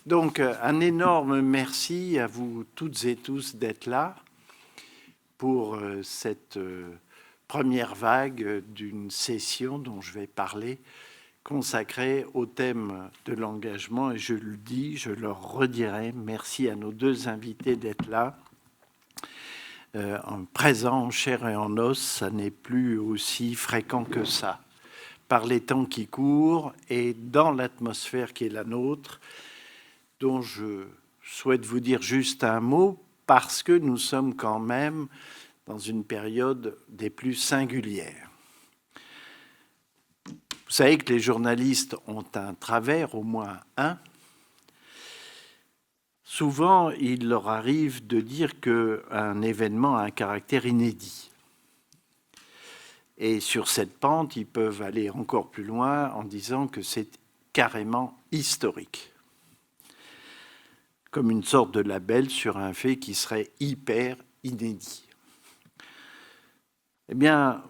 Donc, un énorme merci à vous toutes et tous d'être là pour cette première vague d'une session dont je vais parler, consacrée au thème de l'engagement. Et je le dis, je le redirai, merci à nos deux invités d'être là. En présent, en chair et en os, ça n'est plus aussi fréquent que ça. Par les temps qui courent et dans l'atmosphère qui est la nôtre, dont je souhaite vous dire juste un mot, parce que nous sommes quand même dans une période des plus singulières. Vous savez que les journalistes ont un travers, au moins un. Souvent, il leur arrive de dire qu'un événement a un caractère inédit. Et sur cette pente, ils peuvent aller encore plus loin en disant que c'est carrément historique, comme une sorte de label sur un fait qui serait hyper inédit. Eh bien,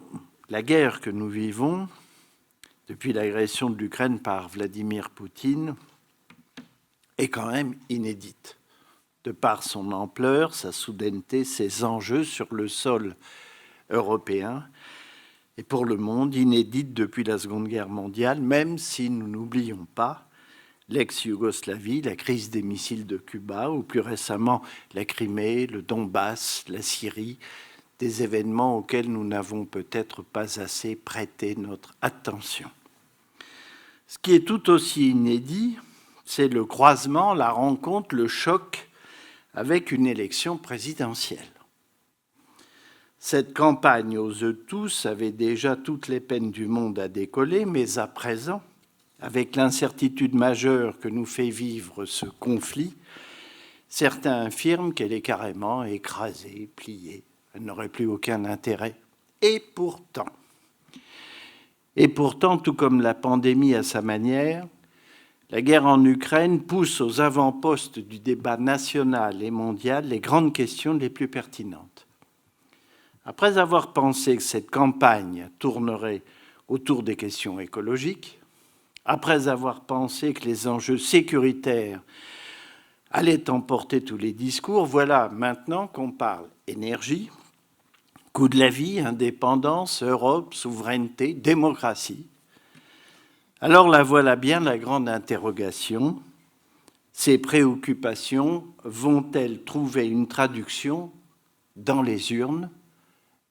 la guerre que nous vivons, depuis l'agression de l'Ukraine par Vladimir Poutine, est quand même inédite, de par son ampleur, sa soudaineté, ses enjeux sur le sol européen, et pour le monde, inédite depuis la Seconde Guerre mondiale, même si nous n'oublions pas l'ex-Yougoslavie, la crise des missiles de Cuba, ou plus récemment la Crimée, le Donbass, la Syrie, des événements auxquels nous n'avons peut-être pas assez prêté notre attention. Ce qui est tout aussi inédit, c'est le croisement, la rencontre, le choc avec une élection présidentielle. Cette campagne aux œufs tous avait déjà toutes les peines du monde à décoller, mais à présent, avec l'incertitude majeure que nous fait vivre ce conflit, certains affirment qu'elle est carrément écrasée, pliée, elle n'aurait plus aucun intérêt. Et pourtant, tout comme la pandémie à sa manière, la guerre en Ukraine pousse aux avant-postes du débat national et mondial les grandes questions les plus pertinentes. Après avoir pensé que cette campagne tournerait autour des questions écologiques, après avoir pensé que les enjeux sécuritaires allaient emporter tous les discours, voilà maintenant qu'on parle énergie, coût de la vie, indépendance, Europe, souveraineté, démocratie. Alors la voilà bien la grande interrogation. Ces préoccupations vont-elles trouver une traduction dans les urnes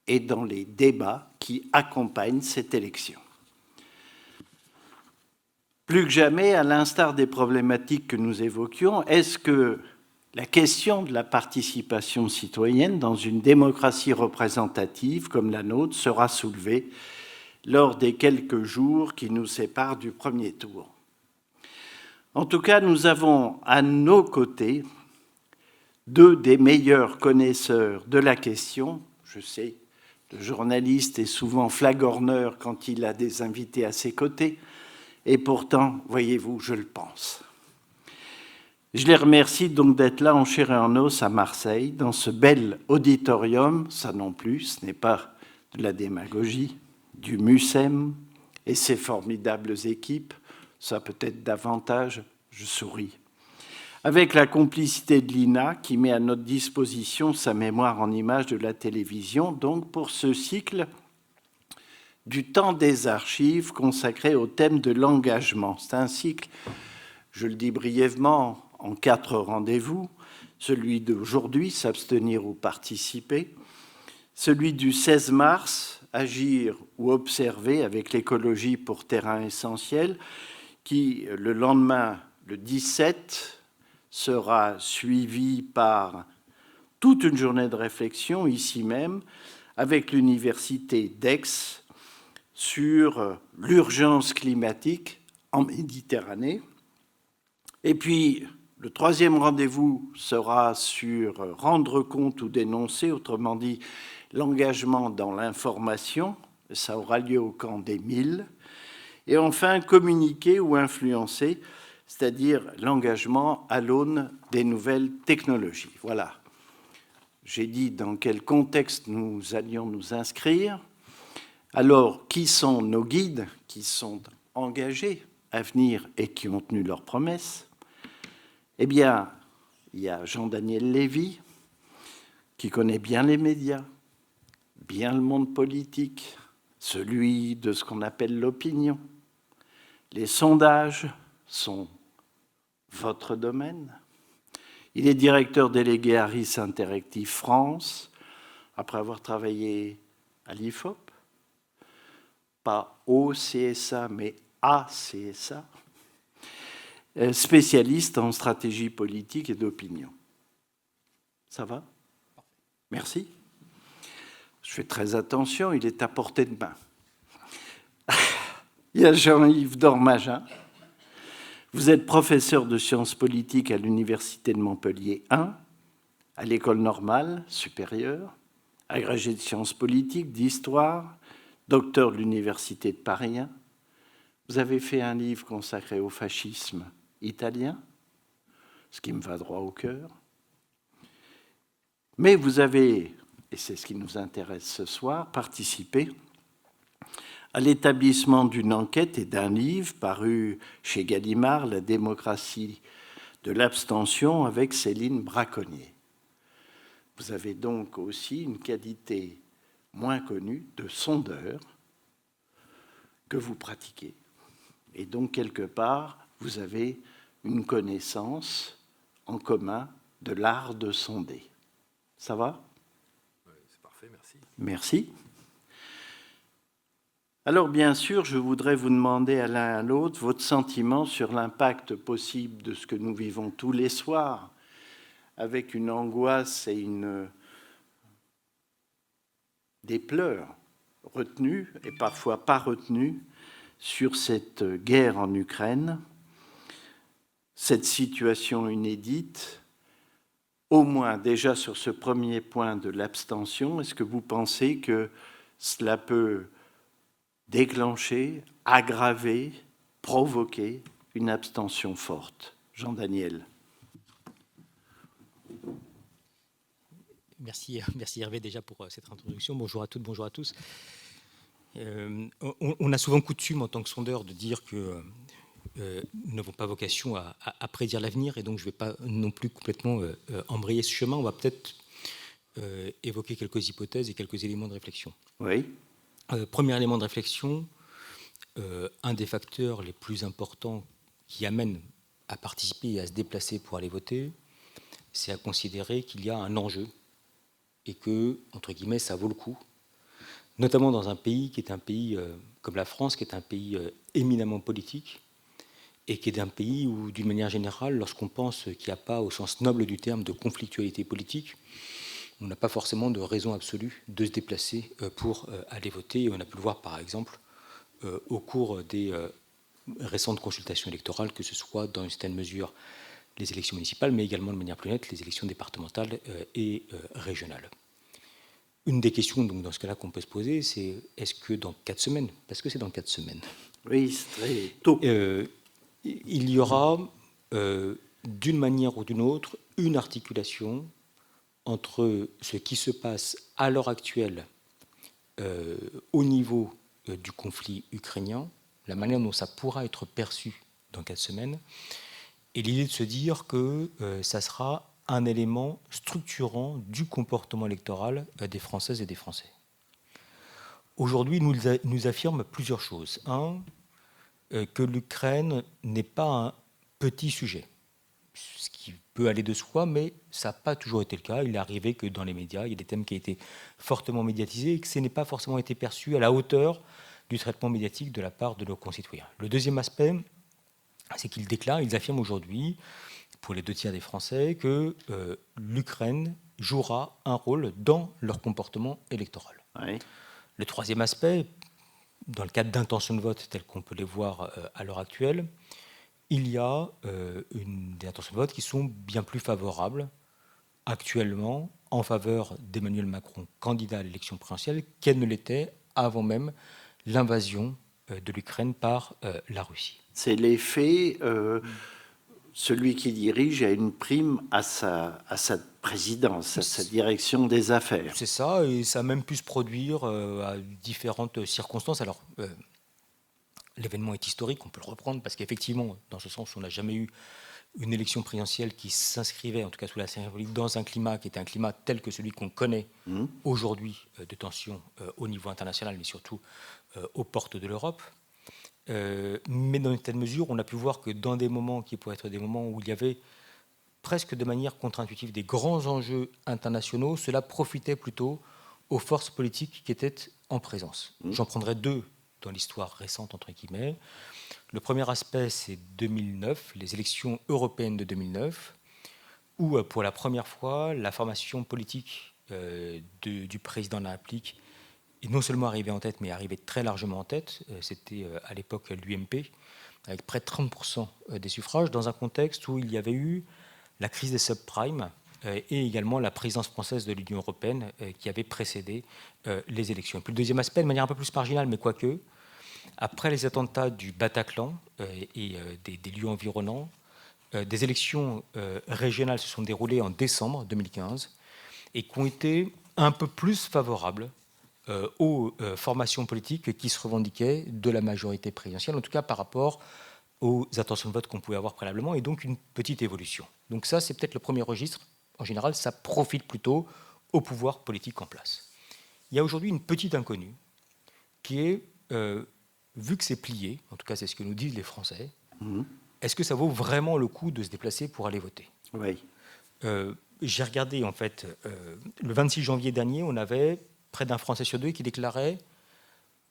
et dans les débats qui accompagnent cette élection ? Plus que jamais, à l'instar des problématiques que nous évoquions, est-ce que la question de la participation citoyenne dans une démocratie représentative comme la nôtre sera soulevée lors des quelques jours qui nous séparent du premier tour? En tout cas, nous avons à nos côtés deux des meilleurs connaisseurs de la question. Je sais, le journaliste est souvent flagorneur quand il a des invités à ses côtés. Et pourtant, voyez-vous, je le pense. Je les remercie donc d'être là en chair et en os à Marseille, dans ce bel auditorium, ça non plus, ce n'est pas de la démagogie, du MUSEM et ses formidables équipes, ça peut-être davantage, je souris. Avec la complicité de l'INA qui met à notre disposition sa mémoire en images de la télévision, donc pour ce cycle du temps des archives consacré au thème de l'engagement. C'est un cycle, je le dis brièvement, en 4 rendez-vous. Celui d'aujourd'hui, s'abstenir ou participer. Celui du 16 mars, agir ou observer avec l'écologie pour terrain essentiel, qui, le lendemain, le 17, sera suivi par toute une journée de réflexion, ici même, avec l'université d'Aix, sur l'urgence climatique en Méditerranée. Et puis, le 3e rendez-vous sera sur rendre compte ou dénoncer, autrement dit, l'engagement dans l'information. Ça aura lieu au camp des 1000. Et enfin, communiquer ou influencer, c'est-à-dire l'engagement à l'aune des nouvelles technologies. Voilà. J'ai dit dans quel contexte nous allions nous inscrire. Alors, qui sont nos guides qui sont engagés à venir et qui ont tenu leurs promesses? Eh bien, il y a Jean-Daniel Lévy, qui connaît bien les médias, bien le monde politique, celui de ce qu'on appelle l'opinion. Les sondages sont votre domaine. Il est directeur délégué à RIS Interactive France, après avoir travaillé à l'IFOP, pas au CSA, mais à CSA, spécialiste en stratégie politique et d'opinion. Ça va? Merci. Je fais très attention, il est à portée de main. Il y a Jean-Yves Dormagin. Vous êtes professeur de sciences politiques à l'Université de Montpellier 1, à l'École normale supérieure, agrégé de sciences politiques, d'histoire, docteur de l'Université de Paris 1. Vous avez fait un livre consacré au fascisme italien, ce qui me va droit au cœur. Mais vous avez, et c'est ce qui nous intéresse ce soir, participé à l'établissement d'une enquête et d'un livre paru chez Gallimard, La démocratie de l'abstention, avec Céline Braconnier. Vous avez donc aussi une qualité moins connue de sondeur que vous pratiquez. Et donc, quelque part, vous avez une connaissance en commun de l'art de sonder. Ça va? Oui, c'est parfait, merci. Merci. Alors, bien sûr, je voudrais vous demander à l'un à l'autre votre sentiment sur l'impact possible de ce que nous vivons tous les soirs, avec une angoisse et des pleurs retenus et parfois pas retenus sur cette guerre en Ukraine, cette situation inédite, au moins déjà sur ce premier point de l'abstention. Est-ce que vous pensez que cela peut déclencher, aggraver, provoquer une abstention forte? Jean-Daniel. Merci Hervé déjà pour cette introduction. Bonjour à toutes, bonjour à tous. On a souvent coutume en tant que sondeur de dire que nous n'avons pas vocation à prédire l'avenir, et donc je ne vais pas non plus complètement embrayer ce chemin. On va peut-être évoquer quelques hypothèses et quelques éléments de réflexion. Oui. Premier élément de réflexion, un des facteurs les plus importants qui amènent à participer et à se déplacer pour aller voter, c'est à considérer qu'il y a un enjeu et que, entre guillemets, ça vaut le coup, notamment dans un pays qui est un pays comme la France, qui est un pays éminemment politique, et qui est un pays où, d'une manière générale, lorsqu'on pense qu'il n'y a pas, au sens noble du terme, de conflictualité politique, on n'a pas forcément de raison absolue de se déplacer pour aller voter. Et on a pu le voir, par exemple, au cours des récentes consultations électorales, que ce soit dans une certaine mesure les élections municipales, mais également de manière plus nette les élections départementales et régionales. Une des questions, donc, dans ce cas-là, qu'on peut se poser, c'est est-ce que dans 4 semaines, parce que c'est dans 4 semaines, oui, c'est très tôt, il y aura, d'une manière ou d'une autre, une articulation entre ce qui se passe à l'heure actuelle au niveau du conflit ukrainien, la manière dont ça pourra être perçu dans 4 semaines, et l'idée de se dire que ça sera un élément structurant du comportement électoral des Françaises et des Français. Aujourd'hui, nous affirme plusieurs choses. Un, que l'Ukraine n'est pas un petit sujet, ce qui peut aller de soi, mais ça n'a pas toujours été le cas. Il est arrivé que dans les médias, il y a des thèmes qui ont été fortement médiatisés et que ce n'est pas forcément été perçu à la hauteur du traitement médiatique de la part de nos concitoyens. Le deuxième aspect, c'est qu'ils déclarent, ils affirment aujourd'hui, pour les 2 tiers des Français, que l'Ukraine jouera un rôle dans leur comportement électoral. oui. Le troisième aspect, dans le cadre d'intentions de vote telles qu'on peut les voir à l'heure actuelle, il y a des intentions de vote qui sont bien plus favorables actuellement en faveur d'Emmanuel Macron, candidat à l'élection présidentielle, qu'elles ne l'étaient avant même l'invasion de l'Ukraine par la Russie. C'est l'effet, celui qui dirige a une prime à sa présidence, à sa direction des affaires. C'est ça, et ça a même pu se produire à différentes circonstances. Alors, l'événement est historique, on peut le reprendre, parce qu'effectivement, dans ce sens, on n'a jamais eu une élection présidentielle qui s'inscrivait, en tout cas sous la Ve République, dans un climat qui était un climat tel que celui qu'on connaît aujourd'hui, de tension au niveau international, mais surtout aux portes de l'Europe. Mais dans une telle mesure, on a pu voir que dans des moments qui pourraient être des moments où il y avait presque de manière contre-intuitive des grands enjeux internationaux, cela profitait plutôt aux forces politiques qui étaient en présence. J'en prendrai deux dans l'histoire récente, entre guillemets. Le premier aspect, c'est 2009, les élections européennes de 2009, où pour la première fois, la formation politique du président de la République est non seulement arrivée en tête, mais arrivée très largement en tête. C'était à l'époque l'UMP, avec près de 30% des suffrages, dans un contexte où il y avait eu la crise des subprimes et également la présidence française de l'Union européenne qui avait précédé les élections. Et puis le deuxième aspect, de manière un peu plus marginale, mais quoique, après les attentats du Bataclan et des lieux environnants, des élections régionales se sont déroulées en décembre 2015 et qui ont été un peu plus favorables aux formations politiques qui se revendiquaient de la majorité présidentielle, en tout cas par rapport aux intentions de vote qu'on pouvait avoir préalablement, et donc une petite évolution. Donc ça, c'est peut-être le premier registre. En général, ça profite plutôt au pouvoir politique en place. Il y a aujourd'hui une petite inconnue qui est, vu que c'est plié, en tout cas c'est ce que nous disent les Français, est-ce que ça vaut vraiment le coup de se déplacer pour aller voter ? Oui. J'ai regardé, en fait, le 26 janvier dernier, on avait près d'un Français sur deux qui déclarait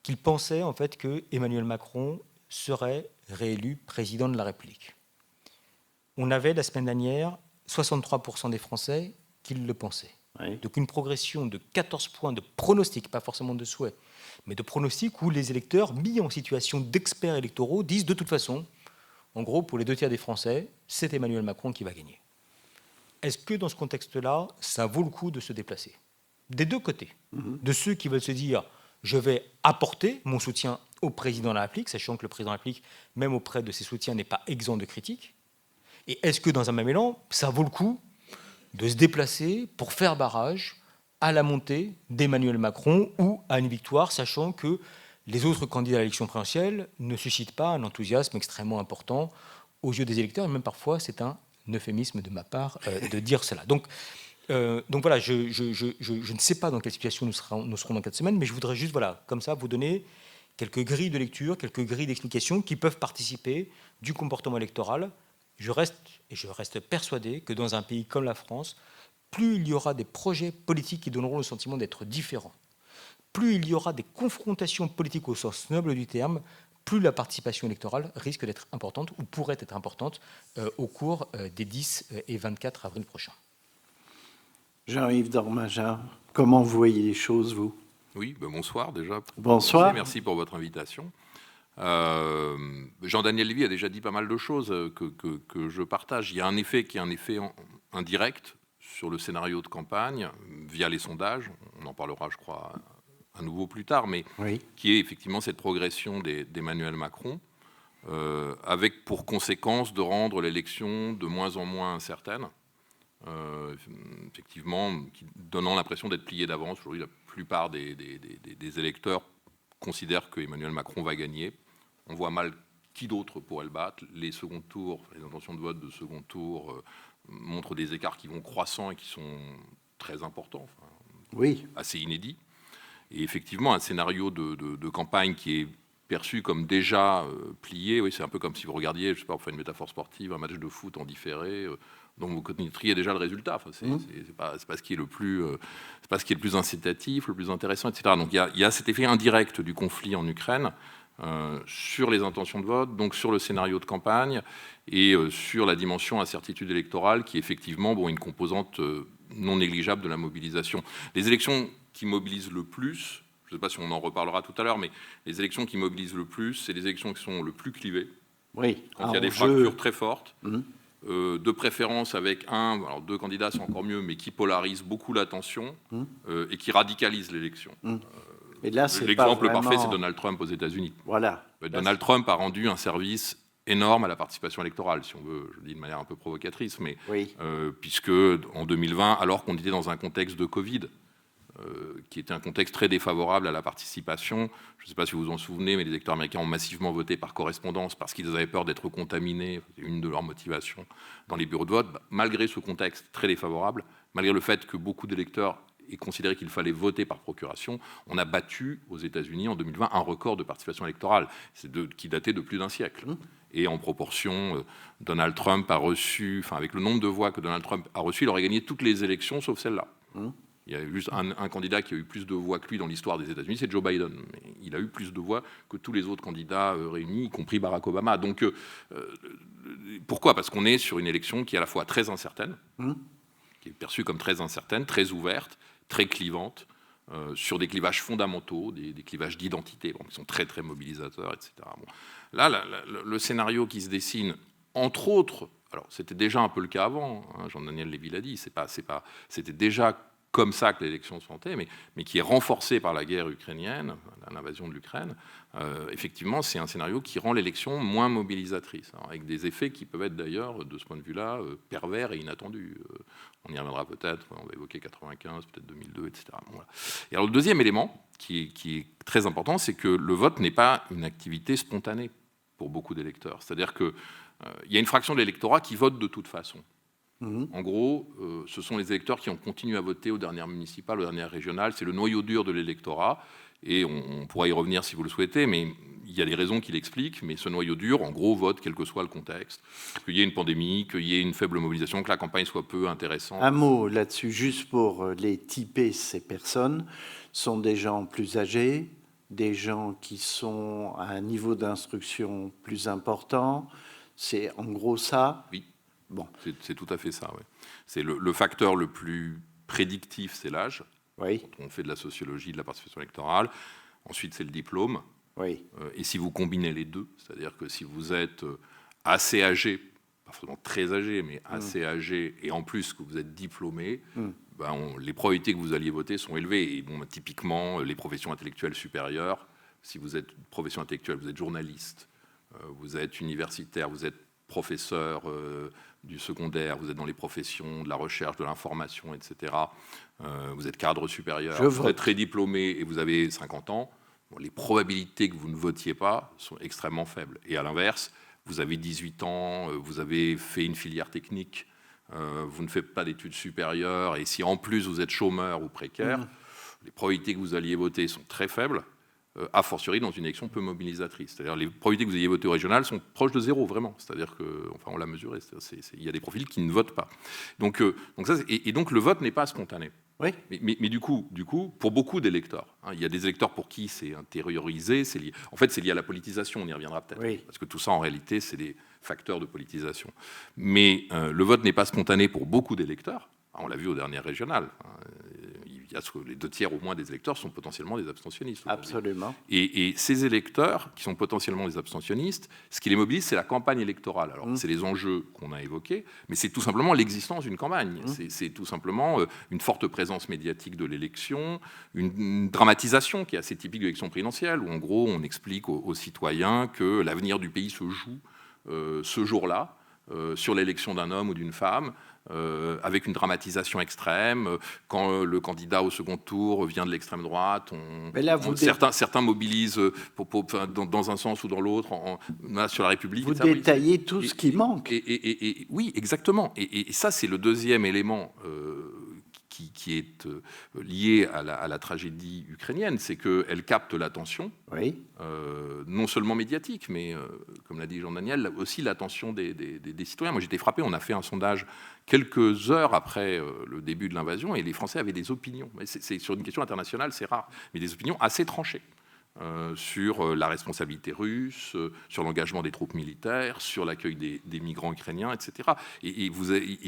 qu'il pensait, en fait, que Emmanuel Macron serait réélu président de la République. On avait, la semaine dernière, 63% des Français qui le pensaient. Oui. Donc une progression de 14 points de pronostic, pas forcément de souhait, mais de pronostic où les électeurs, mis en situation d'experts électoraux, disent de toute façon, en gros, pour les 2 tiers des Français, c'est Emmanuel Macron qui va gagner. Est-ce que dans ce contexte-là, ça vaut le coup de se déplacer ? Des deux côtés. De ceux qui veulent se dire « je vais apporter mon soutien au président de la République », sachant que le président de la République, même auprès de ses soutiens, n'est pas exempt de critiques. Et est-ce que dans un même élan, ça vaut le coup de se déplacer pour faire barrage à la montée d'Emmanuel Macron ou à une victoire, sachant que les autres candidats à l'élection présidentielle ne suscitent pas un enthousiasme extrêmement important aux yeux des électeurs, et même parfois c'est un euphémisme de ma part de dire cela. Donc voilà, je ne sais pas dans quelle situation nous serons dans 4 semaines, mais je voudrais juste, voilà, comme ça, vous donner quelques grilles de lecture, quelques grilles d'explication qui peuvent participer du comportement électoral. Je reste persuadé que dans un pays comme la France, plus il y aura des projets politiques qui donneront le sentiment d'être différents, plus il y aura des confrontations politiques au sens noble du terme, plus la participation électorale risque d'être importante ou pourrait être importante au cours des 10 et 24 avril prochains. Jean-Yves Dormagen, comment vous voyez les choses, vous ? Oui, bonsoir déjà. Bonsoir. Merci pour votre invitation. Jean-Daniel Lévy a déjà dit pas mal de choses que je partage. Il y a un effet qui est un effet indirect sur le scénario de campagne via les sondages. On en parlera, je crois, à nouveau plus tard, mais oui, qui est effectivement cette progression d'Emmanuel Macron, avec pour conséquence de rendre l'élection de moins en moins incertaine, effectivement, donnant l'impression d'être plié d'avance. Aujourd'hui, la plupart des électeurs considèrent que Emmanuel Macron va gagner. On voit mal qui d'autre pourrait le battre. Les seconds tours, les intentions de vote de second tour montrent des écarts qui vont croissant et qui sont très importants, enfin, oui, assez inédits. Et effectivement, un scénario de campagne qui est perçu comme déjà plié, oui, c'est un peu comme si vous regardiez, je ne sais pas, pour faire une métaphore sportive, un match de foot en différé, dont vous connaîtriez déjà le résultat. Enfin, c'est pas ce qui est le plus, c'est pas ce qui est le plus incitatif, le plus intéressant, etc. Donc il y a cet effet indirect du conflit en Ukraine sur les intentions de vote, donc sur le scénario de campagne et sur la dimension incertitude électorale, qui est effectivement une composante non négligeable de la mobilisation. Les élections qui mobilisent le plus, je ne sais pas si on en reparlera tout à l'heure, mais les élections qui mobilisent le plus, c'est les élections qui sont le plus clivées. Oui. Quand il y a des fractures très fortes, de préférence avec alors 2 candidats, c'est encore mieux, mais qui polarisent beaucoup l'attention et qui radicalisent l'élection. L'exemple parfait, c'est Donald Trump aux États-Unis. Voilà. Donald Trump a rendu un service énorme à la participation électorale, si on veut, je le dis de manière un peu provocatrice, mais oui, puisque en 2020, alors qu'on était dans un contexte de Covid, qui était un contexte très défavorable à la participation. Je ne sais pas si vous vous en souvenez, mais les électeurs américains ont massivement voté par correspondance parce qu'ils avaient peur d'être contaminés. C'est une de leurs motivations dans les bureaux de vote. Malgré ce contexte très défavorable, malgré le fait que beaucoup d'électeurs aient considéré qu'il fallait voter par procuration, on a battu aux États-Unis en 2020 un record de participation électorale qui datait de plus d'un siècle. Et en proportion, Donald Trump a reçu, enfin avec le nombre de voix que Donald Trump a reçu, il aurait gagné toutes les élections sauf celle-là. Il y a juste un candidat qui a eu plus de voix que lui dans l'histoire des États-Unis, c'est Joe Biden. Mais il a eu plus de voix que tous les autres candidats réunis, y compris Barack Obama. Donc, pourquoi ? Parce qu'on est sur une élection qui est à la fois très incertaine, qui est perçue comme très incertaine, très ouverte, très clivante, sur des clivages fondamentaux, des clivages d'identité, qui sont très, très mobilisateurs, etc. Bon. Là, le scénario qui se dessine, entre autres, alors c'était déjà un peu le cas avant, hein, Jean-Daniel Lévy l'a dit, c'était déjà comme ça que l'élection se sentait, mais qui est renforcé par la guerre ukrainienne, l'invasion de l'Ukraine. Effectivement, c'est un scénario qui rend l'élection moins mobilisatrice, hein, avec des effets qui peuvent être d'ailleurs, de ce point de vue-là, pervers et inattendus. On y reviendra peut-être, on va évoquer 95, peut-être 2002, etc. Bon, voilà. Et alors le deuxième élément, qui est très important, c'est que le vote n'est pas une activité spontanée pour beaucoup d'électeurs. C'est-à-dire qu'il y a une fraction de l'électorat qui vote de toute façon. En gros, ce sont les électeurs qui ont continué à voter aux dernières municipales, aux dernières régionales. C'est le noyau dur de l'électorat. Et on pourra y revenir si vous le souhaitez, mais il y a des raisons qui l'expliquent. Mais ce noyau dur, en gros, vote quel que soit le contexte. Qu'il y ait une pandémie, qu'il y ait une faible mobilisation, que la campagne soit peu intéressante. Un mot là-dessus, juste pour les typer, ces personnes sont des gens plus âgés, des gens qui sont à un niveau d'instruction plus important. C'est en gros ça ? Oui. Bon. C'est tout à fait ça, oui. C'est le facteur le plus prédictif, c'est l'âge. Oui. Quand on fait de la sociologie, de la participation électorale. Ensuite, c'est le diplôme. Oui. Et si vous combinez les deux, c'est-à-dire que si vous êtes assez âgé, pas forcément très âgé, mais assez âgé, et en plus que vous êtes diplômé, les probabilités que vous alliez voter sont élevées. Et bon, typiquement, les professions intellectuelles supérieures, si vous êtes profession intellectuelle, vous êtes journaliste, vous êtes universitaire, vous êtes professeur du secondaire, vous êtes dans les professions de la recherche, de l'information, etc. Vous êtes cadre supérieur, vous êtes très diplômé et vous avez 50 ans, les probabilités que vous ne votiez pas sont extrêmement faibles. Et à l'inverse, vous avez 18 ans, vous avez fait une filière technique, vous ne faites pas d'études supérieures, et si en plus vous êtes chômeur ou précaire, les probabilités que vous alliez voter sont très faibles, a fortiori dans une élection peu mobilisatrice. C'est-à-dire les probabilités que vous ayez voté au régional sont proches de zéro, vraiment. C'est-à-dire que, enfin, on l'a mesuré, il y a des profils qui ne votent pas. Donc le vote n'est pas spontané. Oui. Mais du coup, pour beaucoup d'électeurs, hein, il y a des électeurs pour qui c'est intériorisé, c'est lié. En fait, c'est lié à la politisation, on y reviendra peut-être. Oui. Parce que tout ça, en réalité, c'est des facteurs de politisation. Mais le vote n'est pas spontané pour beaucoup d'électeurs. On l'a vu aux dernières régionales. Les 2 tiers au moins des électeurs sont potentiellement des abstentionnistes. Absolument. Et ces électeurs, qui sont potentiellement des abstentionnistes, ce qui les mobilise, c'est la campagne électorale. Alors, c'est les enjeux qu'on a évoqués, mais c'est tout simplement l'existence d'une campagne. C'est tout simplement une forte présence médiatique de l'élection, une dramatisation qui est assez typique de l'élection présidentielle, où en gros, on explique aux citoyens que l'avenir du pays se joue ce jour-là, sur l'élection d'un homme ou d'une femme, avec une dramatisation extrême. Quand le candidat au second tour vient de l'extrême droite, certains mobilisent dans un sens ou dans l'autre sur la République. Vous détaillez tout ce qui manque. Oui, exactement. Et ça, c'est le deuxième élément qui est lié à la tragédie ukrainienne, c'est qu'elle capte l'attention, oui. Non seulement médiatique, mais, comme l'a dit Jean-Daniel, aussi l'attention des citoyens. Moi, j'étais frappé, on a fait un sondage quelques heures après le début de l'invasion, et les Français avaient des opinions. C'est sur une question internationale, c'est rare, mais des opinions assez tranchées. Sur la responsabilité russe, sur l'engagement des troupes militaires, sur l'accueil des migrants ukrainiens, etc. Et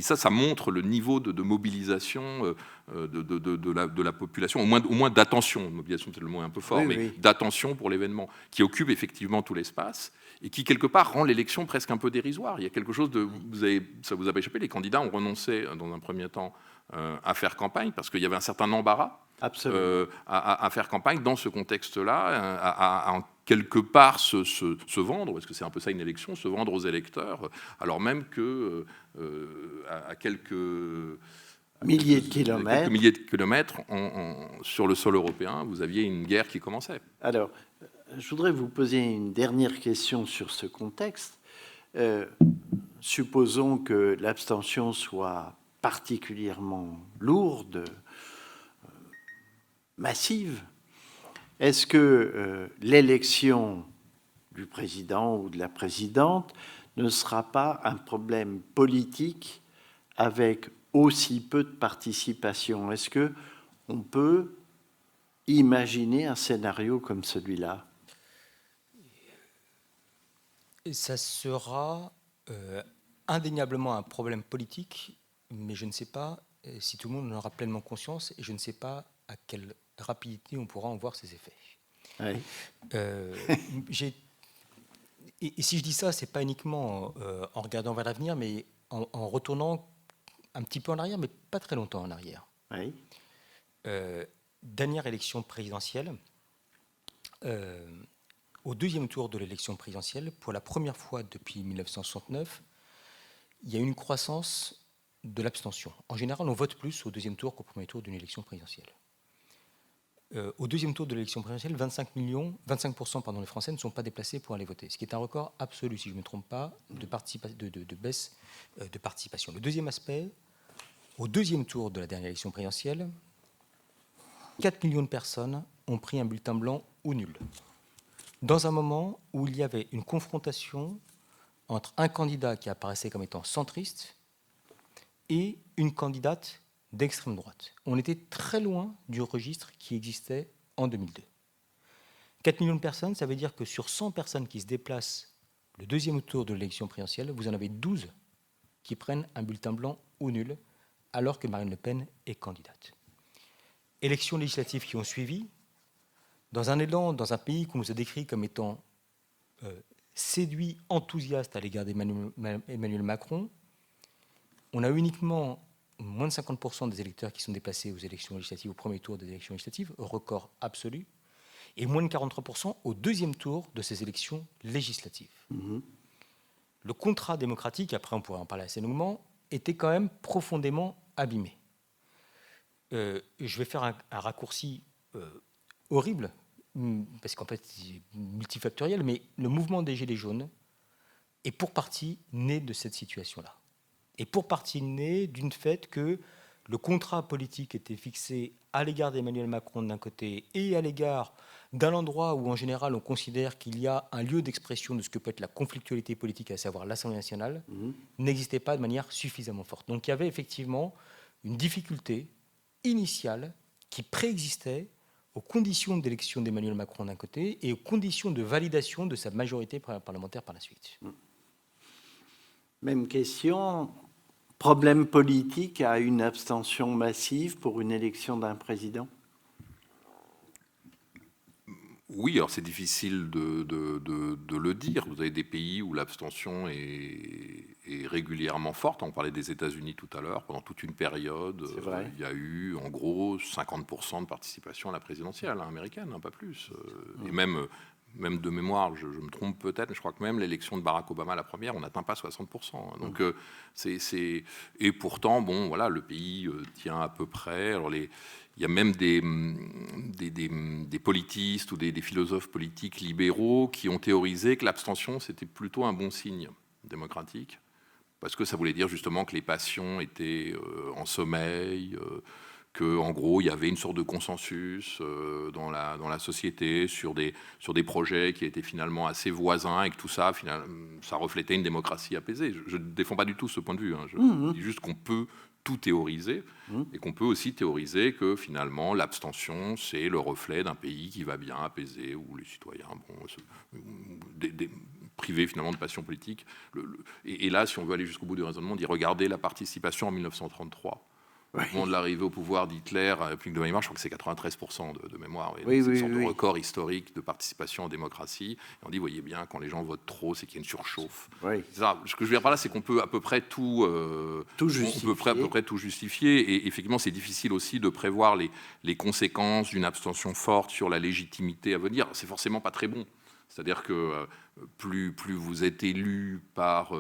ça montre le niveau de mobilisation de la population, au moins d'attention. Mobilisation, c'est le mot un peu fort, mais d'attention pour l'événement, qui occupe effectivement tout l'espace et qui, quelque part, rend l'élection presque un peu dérisoire. Il y a quelque chose de... ça vous a pas échappé, les candidats ont renoncé, dans un premier temps, à faire campagne, parce qu'il y avait un certain embarras à faire campagne dans ce contexte-là, à en quelque part se vendre, parce que c'est un peu ça une élection, se vendre aux électeurs, alors même que à quelques milliers de kilomètres. Quelques milliers de kilomètres sur le sol européen, vous aviez une guerre qui commençait. Alors, je voudrais vous poser une dernière question sur ce contexte. Supposons que l'abstention soit particulièrement lourde, massive. Est-ce que l'élection du président ou de la présidente ne sera pas un problème politique avec aussi peu de participation? Est-ce qu'on peut imaginer un scénario comme celui-là? Ça sera indéniablement un problème politique, mais je ne sais pas si tout le monde en aura pleinement conscience et je ne sais pas à quelle rapidité on pourra en voir ses effets. Oui. Et si je dis ça, ce n'est pas uniquement en regardant vers l'avenir, mais en retournant un petit peu en arrière, mais pas très longtemps en arrière. Oui. Dernière élection présidentielle, au deuxième tour de l'élection présidentielle, pour la première fois depuis 1969, il y a une croissance de l'abstention. En général, on vote plus au deuxième tour qu'au premier tour d'une élection présidentielle. Au deuxième tour de l'élection présidentielle, 25% des Français ne sont pas déplacés pour aller voter, ce qui est un record absolu, si je ne me trompe pas, de baisse de participation. Le deuxième aspect, au deuxième tour de la dernière élection présidentielle, 4 millions de personnes ont pris un bulletin blanc ou nul, dans un moment où il y avait une confrontation entre un candidat qui apparaissait comme étant centriste et une candidate d'extrême droite. On était très loin du registre qui existait en 2002. 4 millions de personnes, ça veut dire que sur 100 personnes qui se déplacent le deuxième tour de l'élection présidentielle, vous en avez 12 qui prennent un bulletin blanc ou nul, alors que Marine Le Pen est candidate. Élections législatives qui ont suivi, dans un élan, dans un pays qu'on nous a décrit comme étant séduit, enthousiaste à l'égard d'Emmanuel Macron, on a uniquement moins de 50% des électeurs qui sont déplacés aux élections législatives, au premier tour des élections législatives, record absolu, et moins de 43% au deuxième tour de ces élections législatives. Mmh. Le contrat démocratique, après on pourrait en parler assez longuement, était quand même profondément abîmé. Je vais faire un raccourci horrible, parce qu'en fait c'est multifactoriel, mais le mouvement des Gilets jaunes est pour partie né de cette situation-là. Et pour partie né d'une fait que le contrat politique était fixé à l'égard d'Emmanuel Macron d'un côté et à l'égard d'un endroit où en général on considère qu'il y a un lieu d'expression de ce que peut être la conflictualité politique, à savoir l'Assemblée nationale, n'existait pas de manière suffisamment forte. Donc il y avait effectivement une difficulté initiale qui préexistait aux conditions d'élection d'Emmanuel Macron d'un côté et aux conditions de validation de sa majorité parlementaire par la suite. Même question. Problème politique à une abstention massive pour une élection d'un président? Oui, alors c'est difficile de le dire. Vous avez des pays où l'abstention est régulièrement forte. On parlait des États-Unis tout à l'heure. Pendant toute une période, il y a eu en gros 50% de participation à la présidentielle américaine, pas plus. Et même de mémoire, je me trompe peut-être, mais je crois que même l'élection de Barack Obama, la première, on n'atteint pas 60%. Donc, et pourtant, bon, voilà, le pays tient à peu près. Alors il y a même des politistes ou des philosophes politiques libéraux qui ont théorisé que l'abstention, c'était plutôt un bon signe démocratique, parce que ça voulait dire justement que les passions étaient en sommeil, qu'en gros, il y avait une sorte de consensus dans la société sur des projets qui étaient finalement assez voisins et que tout ça, ça reflétait une démocratie apaisée. Je ne défends pas du tout ce point de vue. Je dis juste qu'on peut tout théoriser et qu'on peut aussi théoriser que finalement, l'abstention, c'est le reflet d'un pays qui va bien, apaisé, où les citoyens, privés finalement de passion politique. Et là, si on veut aller jusqu'au bout du raisonnement, on dit regardez la participation en 1933. Au moment de l'arrivée au pouvoir d'Hitler, plus que de mémoire, je crois que c'est 93% de mémoire. C'est une sorte de record historique de participation en démocratie. Et on dit, voyez bien, quand les gens votent trop, c'est qu'il y a une surchauffe. Ça, ce que je veux dire par là, c'est qu'on peut à peu près tout justifier. Et effectivement, c'est difficile aussi de prévoir les conséquences d'une abstention forte sur la légitimité à venir. C'est forcément pas très bon. C'est-à-dire que plus vous êtes élu par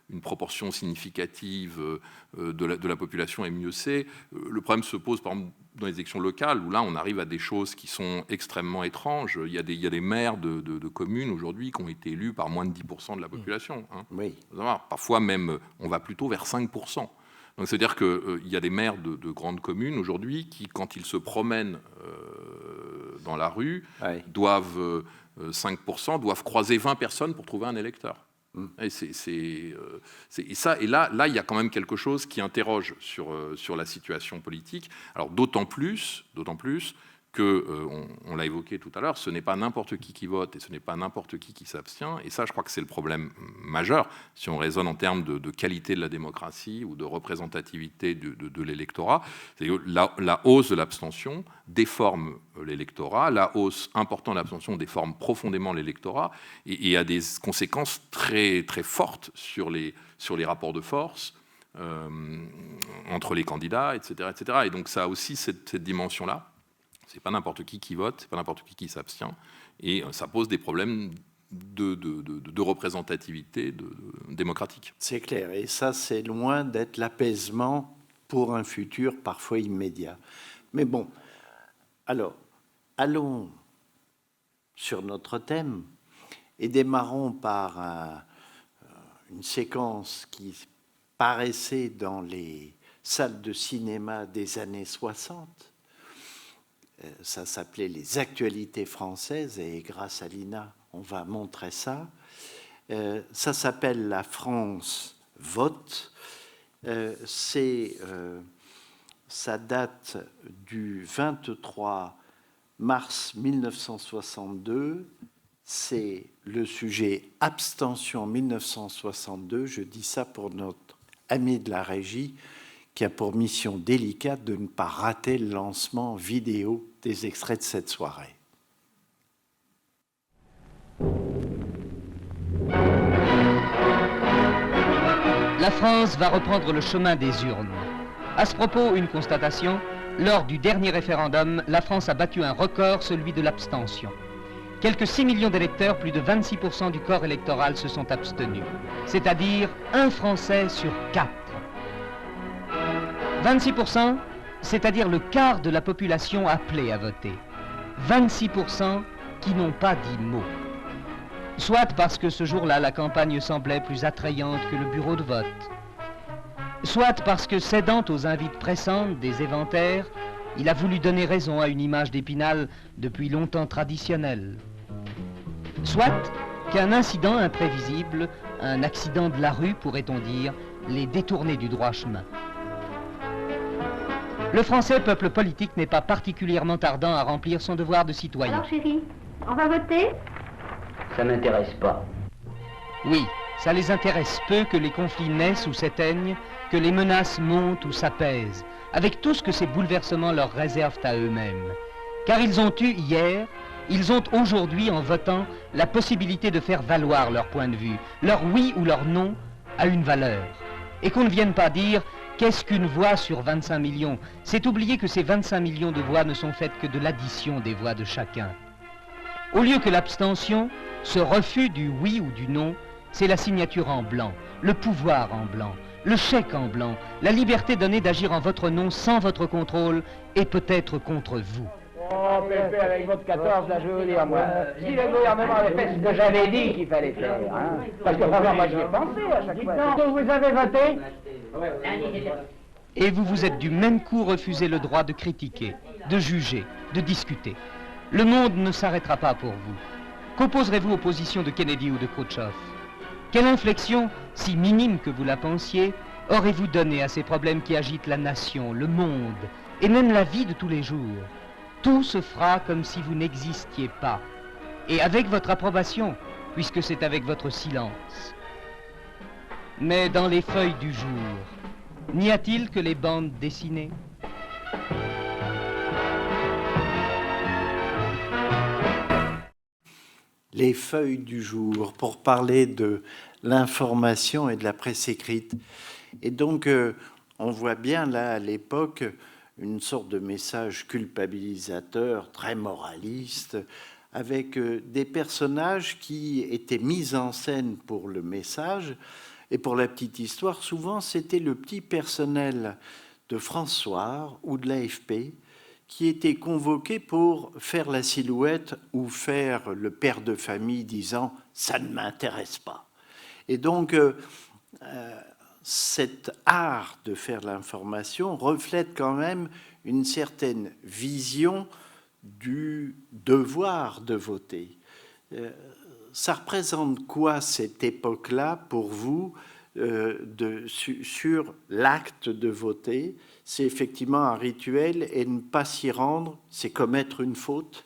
une proportion significative de la population, et mieux c'est. Le problème se pose, par exemple, dans les élections locales, où là, on arrive à des choses qui sont extrêmement étranges. Il y a des maires de communes, aujourd'hui, qui ont été élus par moins de 10% de la population. Hein. Oui. Parfois, même, on va plutôt vers 5%. Donc, c'est-à-dire qu'il y a des maires de grandes communes, aujourd'hui, qui, quand ils se promènent dans la rue, doivent 5%, doivent croiser 20 personnes pour trouver un électeur. Et là, il y a quand même quelque chose qui interroge sur la situation politique. Alors d'autant plus que, on l'a évoqué tout à l'heure, ce n'est pas n'importe qui vote et ce n'est pas n'importe qui s'abstient. Et ça, je crois que c'est le problème majeur, si on raisonne en termes de qualité de la démocratie ou de représentativité de l'électorat. C'est que la hausse de l'abstention déforme l'électorat, la hausse importante de l'abstention déforme profondément l'électorat et a des conséquences très, très fortes sur les rapports de force entre les candidats, etc., etc. Et donc ça a aussi cette dimension-là. C'est pas n'importe qui vote, c'est pas n'importe qui s'abstient, et ça pose des problèmes de représentativité démocratique. C'est clair, et ça, c'est loin d'être l'apaisement pour un futur parfois immédiat. Mais bon, alors, allons sur notre thème et démarrons par une séquence qui paraissait dans les salles de cinéma des années 60. Ça s'appelait les actualités françaises et grâce à Lina, on va montrer ça. Ça s'appelle La France vote. Ça date du 23 mars 1962. C'est le sujet abstention 1962. Je dis ça pour notre ami de la régie qui a pour mission délicate de ne pas rater le lancement vidéo des extraits de cette soirée. La France va reprendre le chemin des urnes. À ce propos, une constatation. Lors du dernier référendum, la France a battu un record, celui de l'abstention. Quelques 6 millions d'électeurs, plus de 26% du corps électoral se sont abstenus. C'est-à-dire un Français sur 4. 26%, c'est-à-dire le quart de la population appelée à voter. 26% qui n'ont pas dit mot. Soit parce que ce jour-là, la campagne semblait plus attrayante que le bureau de vote. Soit parce que, cédant aux invites pressantes des éventaires, il a voulu donner raison à une image d'Épinal depuis longtemps traditionnelle. Soit qu'un incident imprévisible, un accident de la rue, pourrait-on dire, l'ait détourné du droit chemin. Le Français, peuple politique, n'est pas particulièrement ardent à remplir son devoir de citoyen. Alors chérie, on va voter? Ça m'intéresse pas. Oui, ça les intéresse peu que les conflits naissent ou s'éteignent, que les menaces montent ou s'apaisent, avec tout ce que ces bouleversements leur réservent à eux-mêmes. Car ils ont eu hier, ils ont aujourd'hui, en votant, la possibilité de faire valoir leur point de vue, leur oui ou leur non a une valeur. Et qu'on ne vienne pas dire « qu'est-ce qu'une voix sur 25 millions ?» C'est oublier que ces 25 millions de voix ne sont faites que de l'addition des voix de chacun. Au lieu que l'abstention, ce refus du oui ou du non, c'est la signature en blanc, le pouvoir en blanc, le chèque en blanc, la liberté donnée d'agir en votre nom sans votre contrôle et peut-être contre vous. Oh, Pépé, avec votre 14, là, je vais vous dire, moi, si le gouvernement avait fait ce que j'avais dit qu'il fallait faire, hein, parce que vraiment, moi, j'y ai pensé à chaque fois. Donc, vous avez voté? Et vous vous êtes du même coup refusé le droit de critiquer, de juger, de discuter. Le monde ne s'arrêtera pas pour vous. Qu'opposerez-vous aux positions de Kennedy ou de Khrouchtchev? Quelle inflexion, si minime que vous la pensiez, aurez-vous donné à ces problèmes qui agitent la nation, le monde, et même la vie de tous les jours? Tout se fera comme si vous n'existiez pas, et avec votre approbation, puisque c'est avec votre silence. Mais dans les feuilles du jour, n'y a-t-il que les bandes dessinées? Les feuilles du jour, pour parler de l'information et de la presse écrite. Et donc, on voit bien là, à l'époque, une sorte de message culpabilisateur, très moraliste, avec des personnages qui étaient mis en scène pour le message. Et pour la petite histoire, souvent c'était le petit personnel de François ou de l'AFP qui était convoqué pour faire la silhouette ou faire le père de famille disant « ça ne m'intéresse pas ». Et donc, cet art de faire l'information reflète quand même une certaine vision du devoir de voter. Ça représente quoi cette époque-là pour vous sur l'acte de voter? C'est effectivement un rituel et ne pas s'y rendre, c'est commettre une faute?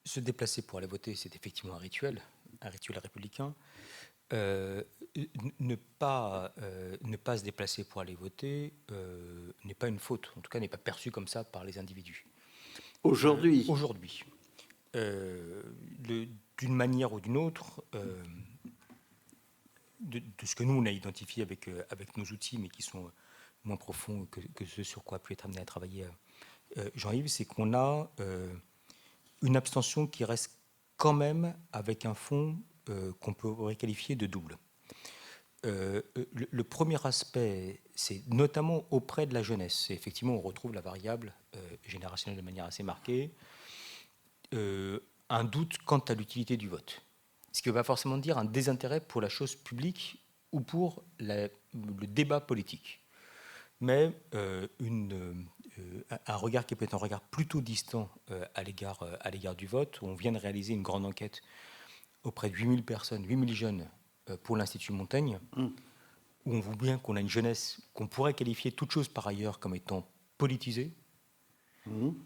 Se déplacer pour aller voter, c'est effectivement un rituel républicain. Ne pas se déplacer pour aller voter n'est pas une faute, en tout cas n'est pas perçu comme ça par les individus. Aujourd'hui. Aujourd'hui. D'une manière ou d'une autre, de ce que nous on a identifié avec nos outils, mais qui sont moins profonds que ce sur quoi a pu être amené à travailler Jean-Yves, c'est qu'on a une abstention qui reste quand même avec un fond qu'on pourrait qualifier de double. Le premier aspect, c'est notamment auprès de la jeunesse. Et effectivement, on retrouve la variable générationnelle de manière assez marquée. Un doute quant à l'utilité du vote. Ce qui va forcément dire un désintérêt pour la chose publique ou pour le débat politique. Mais un regard qui peut être un regard plutôt distant à l'égard du vote. On vient de réaliser une grande enquête auprès de 8000 personnes, 8000 jeunes pour l'Institut Montaigne, où on voit bien qu'on a une jeunesse qu'on pourrait qualifier toute chose par ailleurs comme étant politisée,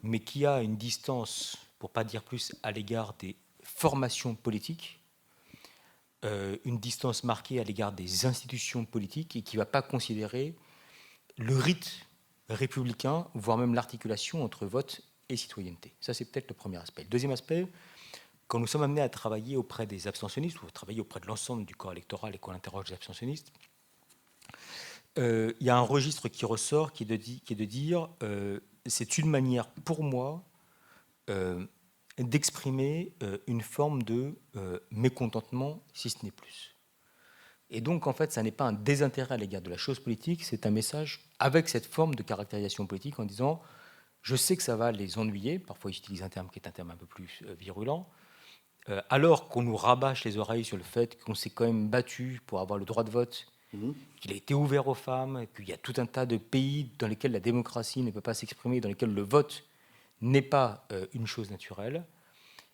mais qui a une distance, pour ne pas dire plus, à l'égard des formations politiques, une distance marquée à l'égard des institutions politiques et qui ne va pas considérer le rite républicain, voire même l'articulation entre vote et citoyenneté. Ça, c'est peut-être le premier aspect. Le deuxième aspect, quand nous sommes amenés à travailler auprès des abstentionnistes, ou à travailler auprès de l'ensemble du corps électoral et qu'on interroge les abstentionnistes, il y a un registre qui ressort, qui est de dire c'est une manière pour moi d'exprimer une forme de mécontentement, si ce n'est plus. Et donc, en fait, ça n'est pas un désintérêt à l'égard de la chose politique, c'est un message avec cette forme de caractérisation politique en disant je sais que ça va les ennuyer, parfois ils utilisent un terme qui est un terme un peu plus virulent, alors qu'on nous rabâche les oreilles sur le fait qu'on s'est quand même battu pour avoir le droit de vote, qu'il a été ouvert aux femmes, qu'il y a tout un tas de pays dans lesquels la démocratie ne peut pas s'exprimer, dans lesquels le vote n'est pas une chose naturelle,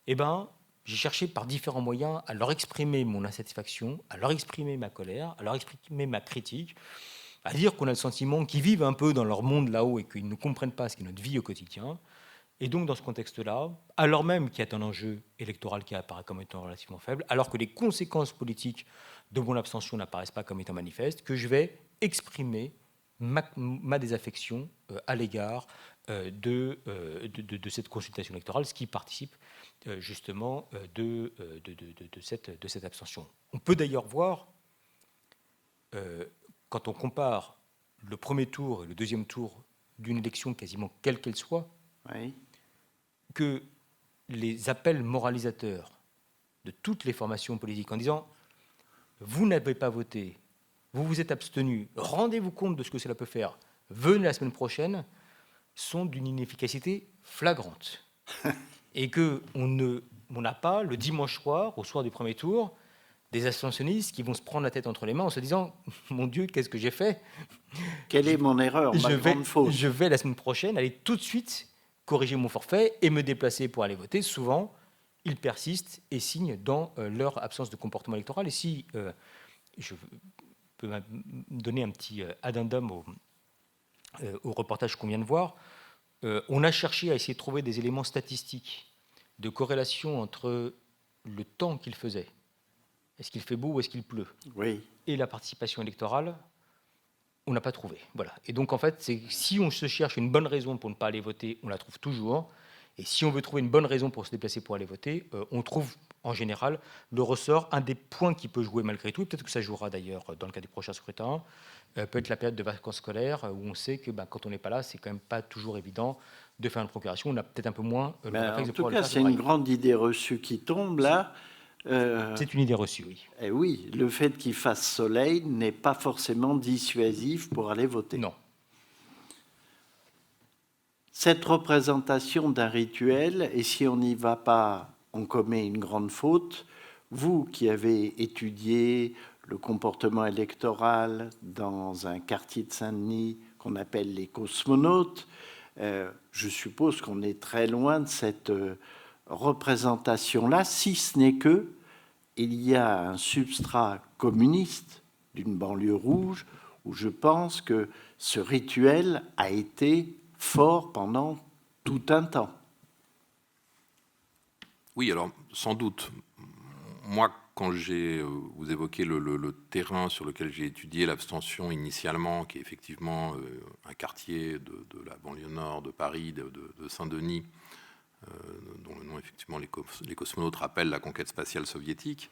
eh ben, j'ai cherché par différents moyens à leur exprimer mon insatisfaction, à leur exprimer ma colère, à leur exprimer ma critique, à dire qu'on a le sentiment qu'ils vivent un peu dans leur monde là-haut et qu'ils ne comprennent pas ce qu'est notre vie au quotidien. Et donc, dans ce contexte-là, alors même qu'il y a un enjeu électoral qui apparaît comme étant relativement faible, alors que les conséquences politiques de mon abstention n'apparaissent pas comme étant manifestes, que je vais exprimer ma désaffection à l'égard de cette consultation électorale, ce qui participe justement de cette abstention. On peut d'ailleurs voir, quand on compare le premier tour et le deuxième tour d'une élection quasiment quelle qu'elle soit, oui, que les appels moralisateurs de toutes les formations politiques en disant « vous n'avez pas voté, vous vous êtes abstenu, rendez-vous compte de ce que cela peut faire, venez la semaine prochaine », sont d'une inefficacité flagrante. Et qu'on n'a pas, le dimanche soir, au soir du premier tour, des abstentionnistes qui vont se prendre la tête entre les mains en se disant « Mon Dieu, qu'est-ce que j'ai fait ? Quelle est mon erreur, ma grande faute ? Je vais la semaine prochaine aller tout de suite corriger mon forfait et me déplacer pour aller voter. » Souvent, ils persistent et signent dans leur absence de comportement électoral. Et si je peux donner un petit addendum au reportage qu'on vient de voir, on a cherché à essayer de trouver des éléments statistiques de corrélation entre le temps qu'il faisait, est-ce qu'il fait beau ou est-ce qu'il pleut, oui, et la participation électorale. On n'a pas trouvé. Voilà. Et donc, en fait, si on se cherche une bonne raison pour ne pas aller voter, on la trouve toujours. Et si on veut trouver une bonne raison pour se déplacer pour aller voter, on trouve en général le ressort. Un des points qui peut jouer malgré tout, et peut-être que ça jouera d'ailleurs dans le cas des prochains scrutins, peut être la période de vacances scolaires, où on sait que quand on n'est pas là, c'est quand même pas toujours évident de faire une procuration, on a peut-être un peu moins le réflexe en de tout pouvoir cas, le faire. c'est une grande idée reçue qui tombe là. C'est une idée reçue, oui. Et oui, le fait qu'il fasse soleil n'est pas forcément dissuasif pour aller voter. Non. Cette représentation d'un rituel, et si on n'y va pas, on commet une grande faute. Vous qui avez étudié le comportement électoral dans un quartier de Saint-Denis qu'on appelle les cosmonautes, je suppose qu'on est très loin de cette représentation-là, si ce n'est que il y a un substrat communiste d'une banlieue rouge où je pense que ce rituel a été fort pendant tout un temps. Oui, alors sans doute. Moi, quand vous évoquez le terrain sur lequel j'ai étudié l'abstention initialement, qui est effectivement un quartier de la banlieue nord de Paris, de Saint-Denis, dont le nom, effectivement, les cosmonautes rappellent la conquête spatiale soviétique.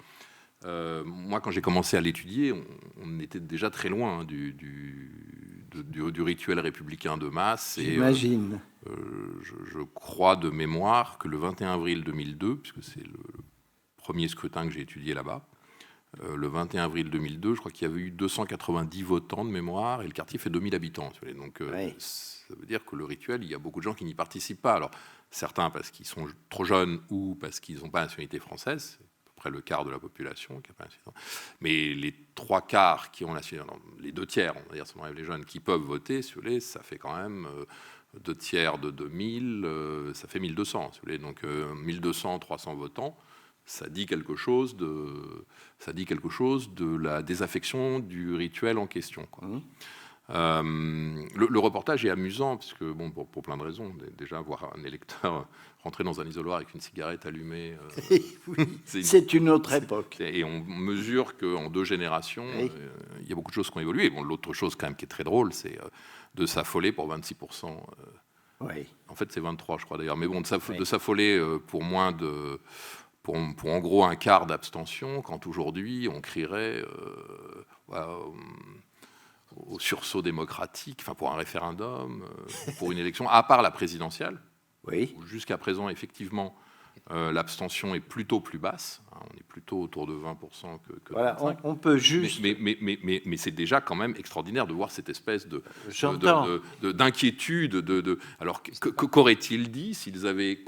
Moi, quand j'ai commencé à l'étudier, on était déjà très loin du rituel républicain de masse. J'imagine. Je crois de mémoire que le 21 avril 2002, puisque c'est le premier scrutin que j'ai étudié là-bas, le 21 avril 2002, je crois qu'il y avait eu 290 votants de mémoire, et le quartier fait 2000 habitants. Donc, oui. Ça veut dire que le rituel, il y a beaucoup de gens qui n'y participent pas. Alors, certains parce qu'ils sont trop jeunes ou parce qu'ils n'ont pas la nationalité française, c'est à peu près le quart de la population qui n'a pas la nationalité. Mais les 3/4 qui ont la nationalité, les 2/3, on va dire, si on enlève les jeunes qui peuvent voter, si vous voulez, ça fait quand même 2/3 de 2000, ça fait 1200. Si vous voulez. Donc 1200, 300 votants. Ça dit quelque chose de la désaffection du rituel en question, quoi. Le reportage est amusant parce que, bon, pour plein de raisons. Déjà, voir un électeur rentrer dans un isoloir avec une cigarette allumée, oui, c'est une autre époque. Et on mesure qu'en 2 générations, oui. Il y a beaucoup de choses qui ont évolué. Bon, l'autre chose quand même qui est très drôle, c'est de s'affoler pour 26%. Oui. En fait, c'est 23, je crois d'ailleurs. Mais bon, Oui. de s'affoler pour moins de... Pour en gros un quart d'abstention, quand aujourd'hui on crierait au sursaut démocratique, enfin pour un référendum, pour une élection, à part la présidentielle, Oui. où jusqu'à présent, effectivement, l'abstention est plutôt plus basse. On est plutôt autour de 20% que voilà, 25%. on peut juste... Mais c'est déjà quand même extraordinaire de voir cette espèce d'inquiétude. Alors, qu'auraient-ils dit s'ils avaient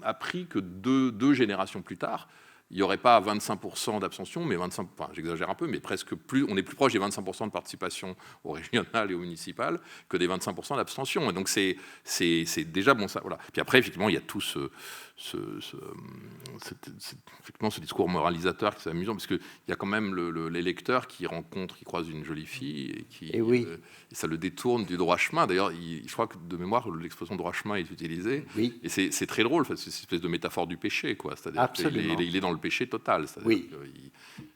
appris que deux générations plus tard, il n'y aurait pas 25% d'abstention, mais 25%, enfin, j'exagère un peu, mais presque plus, on est plus proche des 25% de participation au régional et au municipal que des 25% d'abstention. Et donc c'est déjà bon ça. Voilà. Puis après, effectivement, il y a tout effectivement, ce discours moralisateur qui est amusant, parce qu'il y a quand même l'électeur qui croise une jolie fille et oui. Et ça le détourne du droit chemin. D'ailleurs, je crois que de mémoire, l'expression droit chemin est utilisée. Oui. Et c'est très drôle, c'est une espèce de métaphore du péché, quoi. C'est-à-dire qu'il est dans le péché total. Oui.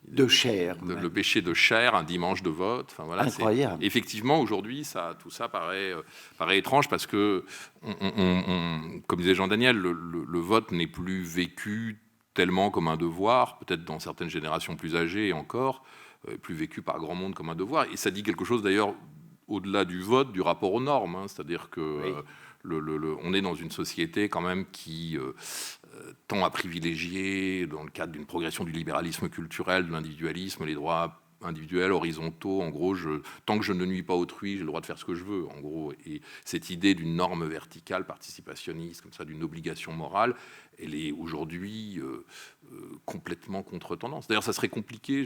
De chair. Le péché de chair, un dimanche de vote. Enfin, voilà, incroyable. Effectivement, aujourd'hui, tout ça paraît étrange parce que, comme disait Jean-Daniel, le vote n'est plus vécu tellement comme un devoir, peut-être dans certaines générations plus âgées encore, plus vécu par grand monde comme un devoir. Et ça dit quelque chose d'ailleurs au-delà du vote, du rapport aux normes. Hein. C'est-à-dire que on est dans une société quand même qui tend à privilégier, dans le cadre d'une progression du libéralisme culturel, de l'individualisme, les droits individuels, horizontaux. En gros, tant que je ne nuis pas autrui, j'ai le droit de faire ce que je veux. En gros, et cette idée d'une norme verticale, participationniste, comme ça, d'une obligation morale, elle est aujourd'hui complètement contre-tendance. D'ailleurs, ça serait compliqué,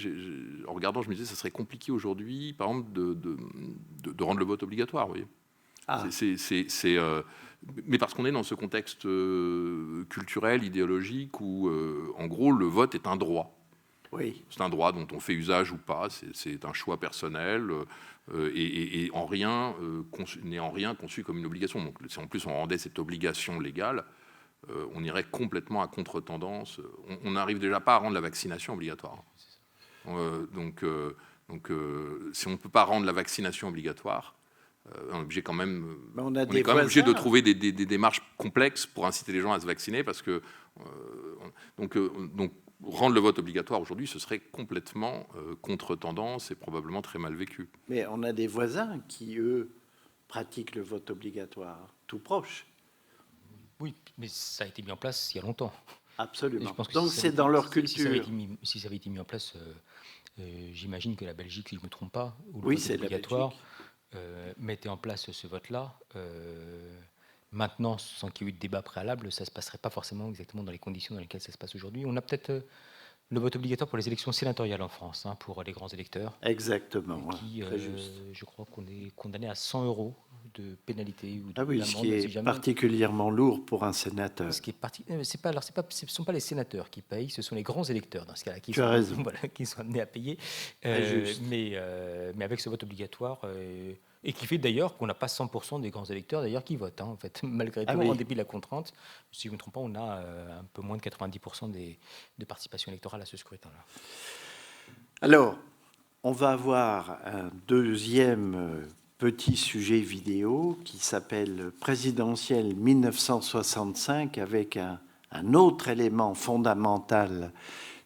en regardant, je me disais, ça serait compliqué aujourd'hui, par exemple, de rendre le vote obligatoire, vous voyez. Ah. Mais parce qu'on est dans ce contexte culturel, idéologique, où, en gros, le vote est un droit. Oui. C'est un droit dont on fait usage ou pas, c'est un choix personnel et n'est en rien conçu comme une obligation. Donc, si en plus on rendait cette obligation légale, on irait complètement à contre-tendance. On n'arrive déjà pas à rendre la vaccination obligatoire. Donc, si on ne peut pas rendre la vaccination obligatoire, on est obligé quand même, on est quand même obligé de trouver des démarches complexes pour inciter les gens à se vacciner, parce que donc rendre le vote obligatoire aujourd'hui, ce serait complètement contre-tendance et probablement très mal vécu. Mais on a des voisins qui, eux, pratiquent le vote obligatoire, tout proche. Oui, mais ça a été mis en place il y a longtemps. Absolument. Je pense que Donc si ça c'est avait dans été- leur si culture. si ça avait été mis en place, j'imagine que la Belgique, si je ne me trompe pas, où le Oui, vote c'est est la obligatoire, Belgique. mettait en place ce vote-là. Maintenant, sans qu'il y ait eu de débat préalable, ça ne se passerait pas forcément exactement dans les conditions dans lesquelles ça se passe aujourd'hui. On a peut-être le vote obligatoire pour les élections sénatoriales en France, hein, pour les grands électeurs, Exactement, ouais, qui, très juste. je crois qu'on est condamné à 100 € de pénalité ou Ah oui, ce qui d'amende si est jamais. particulièrement lourd pour un sénateur. Ce qui est c'est pas, alors c'est pas, ce ne sont pas les sénateurs qui payent, ce sont les grands électeurs dans ce cas-là qui Tu as raison. voilà, qui sont amenés à payer. juste. Mais avec ce vote obligatoire, et qui fait d'ailleurs qu'on n'a pas 100% des grands électeurs d'ailleurs qui votent, hein, en fait, malgré Ah tout, oui. en dépit de la contrainte. Si je ne me trompe pas, on a un peu moins de 90% de participation électorale à ce scrutin-là. Alors, on va avoir un deuxième petit sujet vidéo qui s'appelle Présidentielle 1965 avec un autre élément fondamental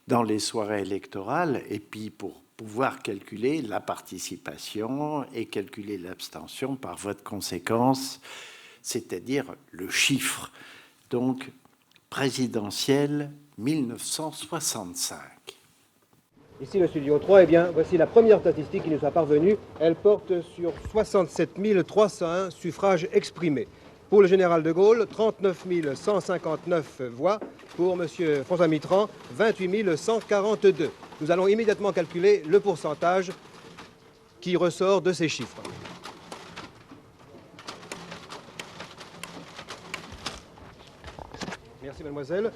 dans les soirées électorales et puis pour pouvoir calculer la participation et calculer l'abstention par voie de conséquence, c'est-à-dire le chiffre. Donc, présidentielle 1965. Ici le studio 3, eh bien, voici la première statistique qui nous a parvenue. Elle porte sur 67 301 suffrages exprimés. Pour le général de Gaulle, 39 159 voix. Pour M. François Mitterrand, 28 142. Nous allons immédiatement calculer le pourcentage qui ressort de ces chiffres. Merci mademoiselle.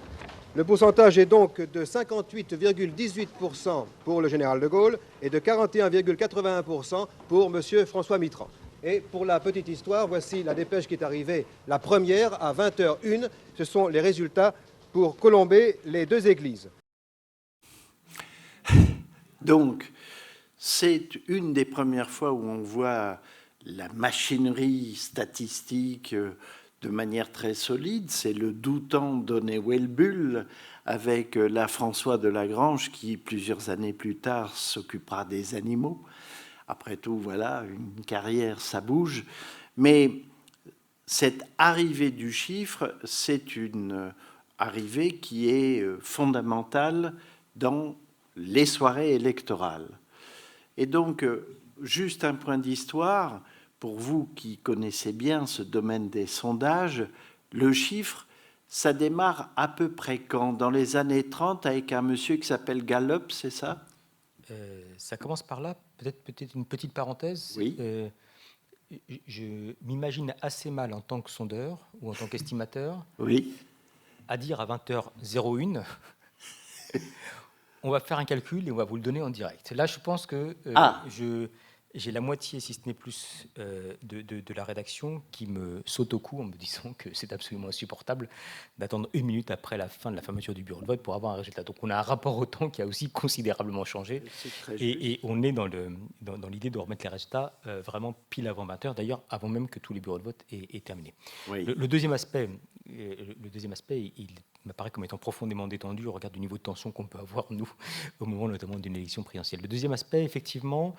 Le pourcentage est donc de 58,18% pour le général de Gaulle et de 41,81% pour M. François Mitterrand. Et pour la petite histoire, voici la dépêche qui est arrivée, la première à 20h01. Ce sont les résultats pour Colombey, les deux églises. Donc, c'est une des premières fois où on voit la machinerie statistique de manière très solide. C'est le doutant Donnet-Welbull avec la François de Lagrange qui, plusieurs années plus tard, s'occupera des animaux. Après tout, voilà, une carrière, ça bouge. Mais cette arrivée du chiffre, c'est une arrivée qui est fondamentale dans les soirées électorales. Et donc, juste un point d'histoire, pour vous qui connaissez bien ce domaine des sondages, le chiffre, ça démarre à peu près quand? Dans les années 30 avec un monsieur qui s'appelle Gallup, c'est ça? Ça commence par là, peut-être une petite parenthèse. Oui. Je m'imagine assez mal en tant que sondeur ou en tant qu'estimateur Oui. à dire à 20h01 on va faire un calcul et on va vous le donner en direct. Là, je pense que j'ai la moitié, si ce n'est plus, de la rédaction qui me saute au cou en me disant que c'est absolument insupportable d'attendre 1 minute après la fin de la fermeture du bureau de vote pour avoir un résultat. Donc on a un rapport au temps qui a aussi considérablement changé. Et on est dans l'idée de remettre les résultats vraiment pile avant 20h, d'ailleurs avant même que tous les bureaux de vote aient terminé. Oui. Le deuxième aspect, il m'apparaît comme étant profondément détendu au regard du niveau de tension qu'on peut avoir, nous, au moment notamment d'une élection présidentielle. Le deuxième aspect, effectivement,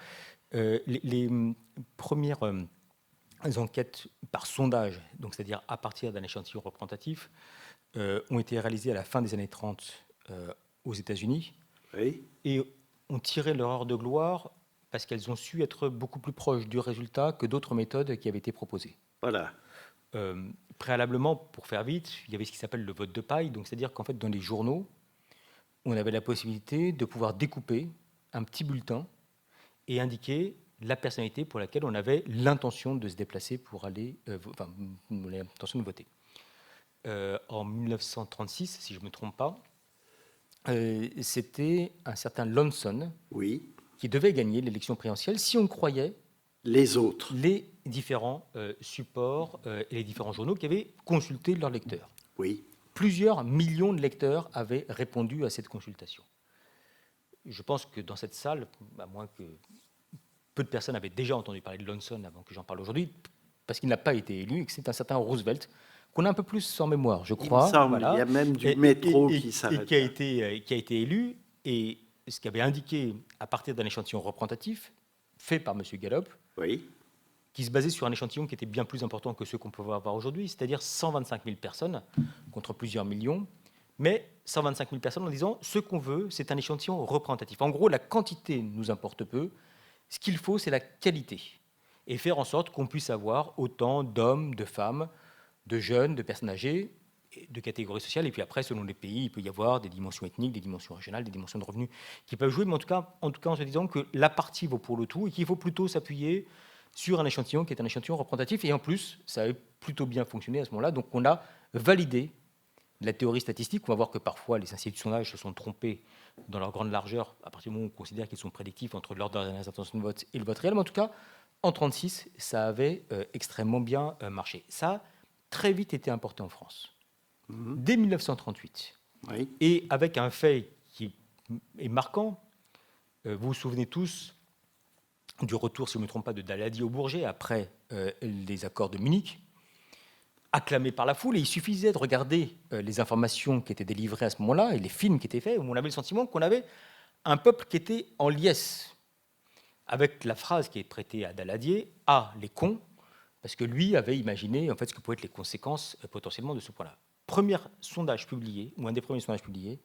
les premières enquêtes par sondage, donc c'est-à-dire à partir d'un échantillon représentatif, ont été réalisées à la fin des années 30 aux États-Unis, Oui. et ont tiré leur heure de gloire parce qu'elles ont su être beaucoup plus proches du résultat que d'autres méthodes qui avaient été proposées. Voilà. Préalablement, pour faire vite, il y avait ce qui s'appelle le vote de paille, donc c'est-à-dire qu'en fait, dans les journaux, on avait la possibilité de pouvoir découper un petit bulletin et indiquer la personnalité pour laquelle on avait l'intention de se déplacer pour aller, l'intention de voter. En 1936, si je ne me trompe pas, c'était un certain Lonson Oui. qui devait gagner l'élection présidentielle si on croyait Les autres. les différents supports et les différents journaux qui avaient consulté leurs lecteurs. Oui. Plusieurs millions de lecteurs avaient répondu à cette consultation. Je pense que dans cette salle, à moins que peu de personnes avaient déjà entendu parler de Lonson avant que j'en parle aujourd'hui, parce qu'il n'a pas été élu et que c'est un certain Roosevelt qu'on a un peu plus en mémoire, je crois. Il me semble, il y a même du métro qui s'arrête. Et qui a été élu, et ce qui avait indiqué, à partir d'un échantillon représentatif, fait par M. Gallup, Oui. qui se basait sur un échantillon qui était bien plus important que ceux qu'on peut avoir aujourd'hui, c'est-à-dire 125 000 personnes contre plusieurs millions, mais 125 000 personnes en disant ce qu'on veut, c'est un échantillon représentatif. En gros, la quantité nous importe peu, ce qu'il faut, c'est la qualité, et faire en sorte qu'on puisse avoir autant d'hommes, de femmes, de jeunes, de personnes âgées, de catégories sociales, et puis après, selon les pays, il peut y avoir des dimensions ethniques, des dimensions régionales, des dimensions de revenus qui peuvent jouer, mais en tout cas en se disant que la partie vaut pour le tout, et qu'il faut plutôt s'appuyer sur un échantillon qui est un échantillon représentatif, et en plus, ça a plutôt bien fonctionné à ce moment-là, donc on a validé la théorie statistique. On va voir que parfois les instituts de sondage se sont trompés dans leur grande largeur à partir du moment où on considère qu'ils sont prédictifs entre l'ordre des intentions de vote et le vote réel. Mais en tout cas, en 1936, ça avait extrêmement bien marché. Ça a très vite été importé en France. Dès 1938. Oui. Et avec un fait qui est marquant, vous vous souvenez tous du retour, si je ne me trompe pas, de Daladier au Bourget après les accords de Munich, acclamé par la foule, et il suffisait de regarder les informations qui étaient délivrées à ce moment-là et les films qui étaient faits, où on avait le sentiment qu'on avait un peuple qui était en liesse, avec la phrase qui est prêtée à Daladier, « Ah, les cons », parce que lui avait imaginé en fait ce que pouvaient être les conséquences potentiellement de ce point-là. Premier sondage publié, ou un des premiers sondages publiés,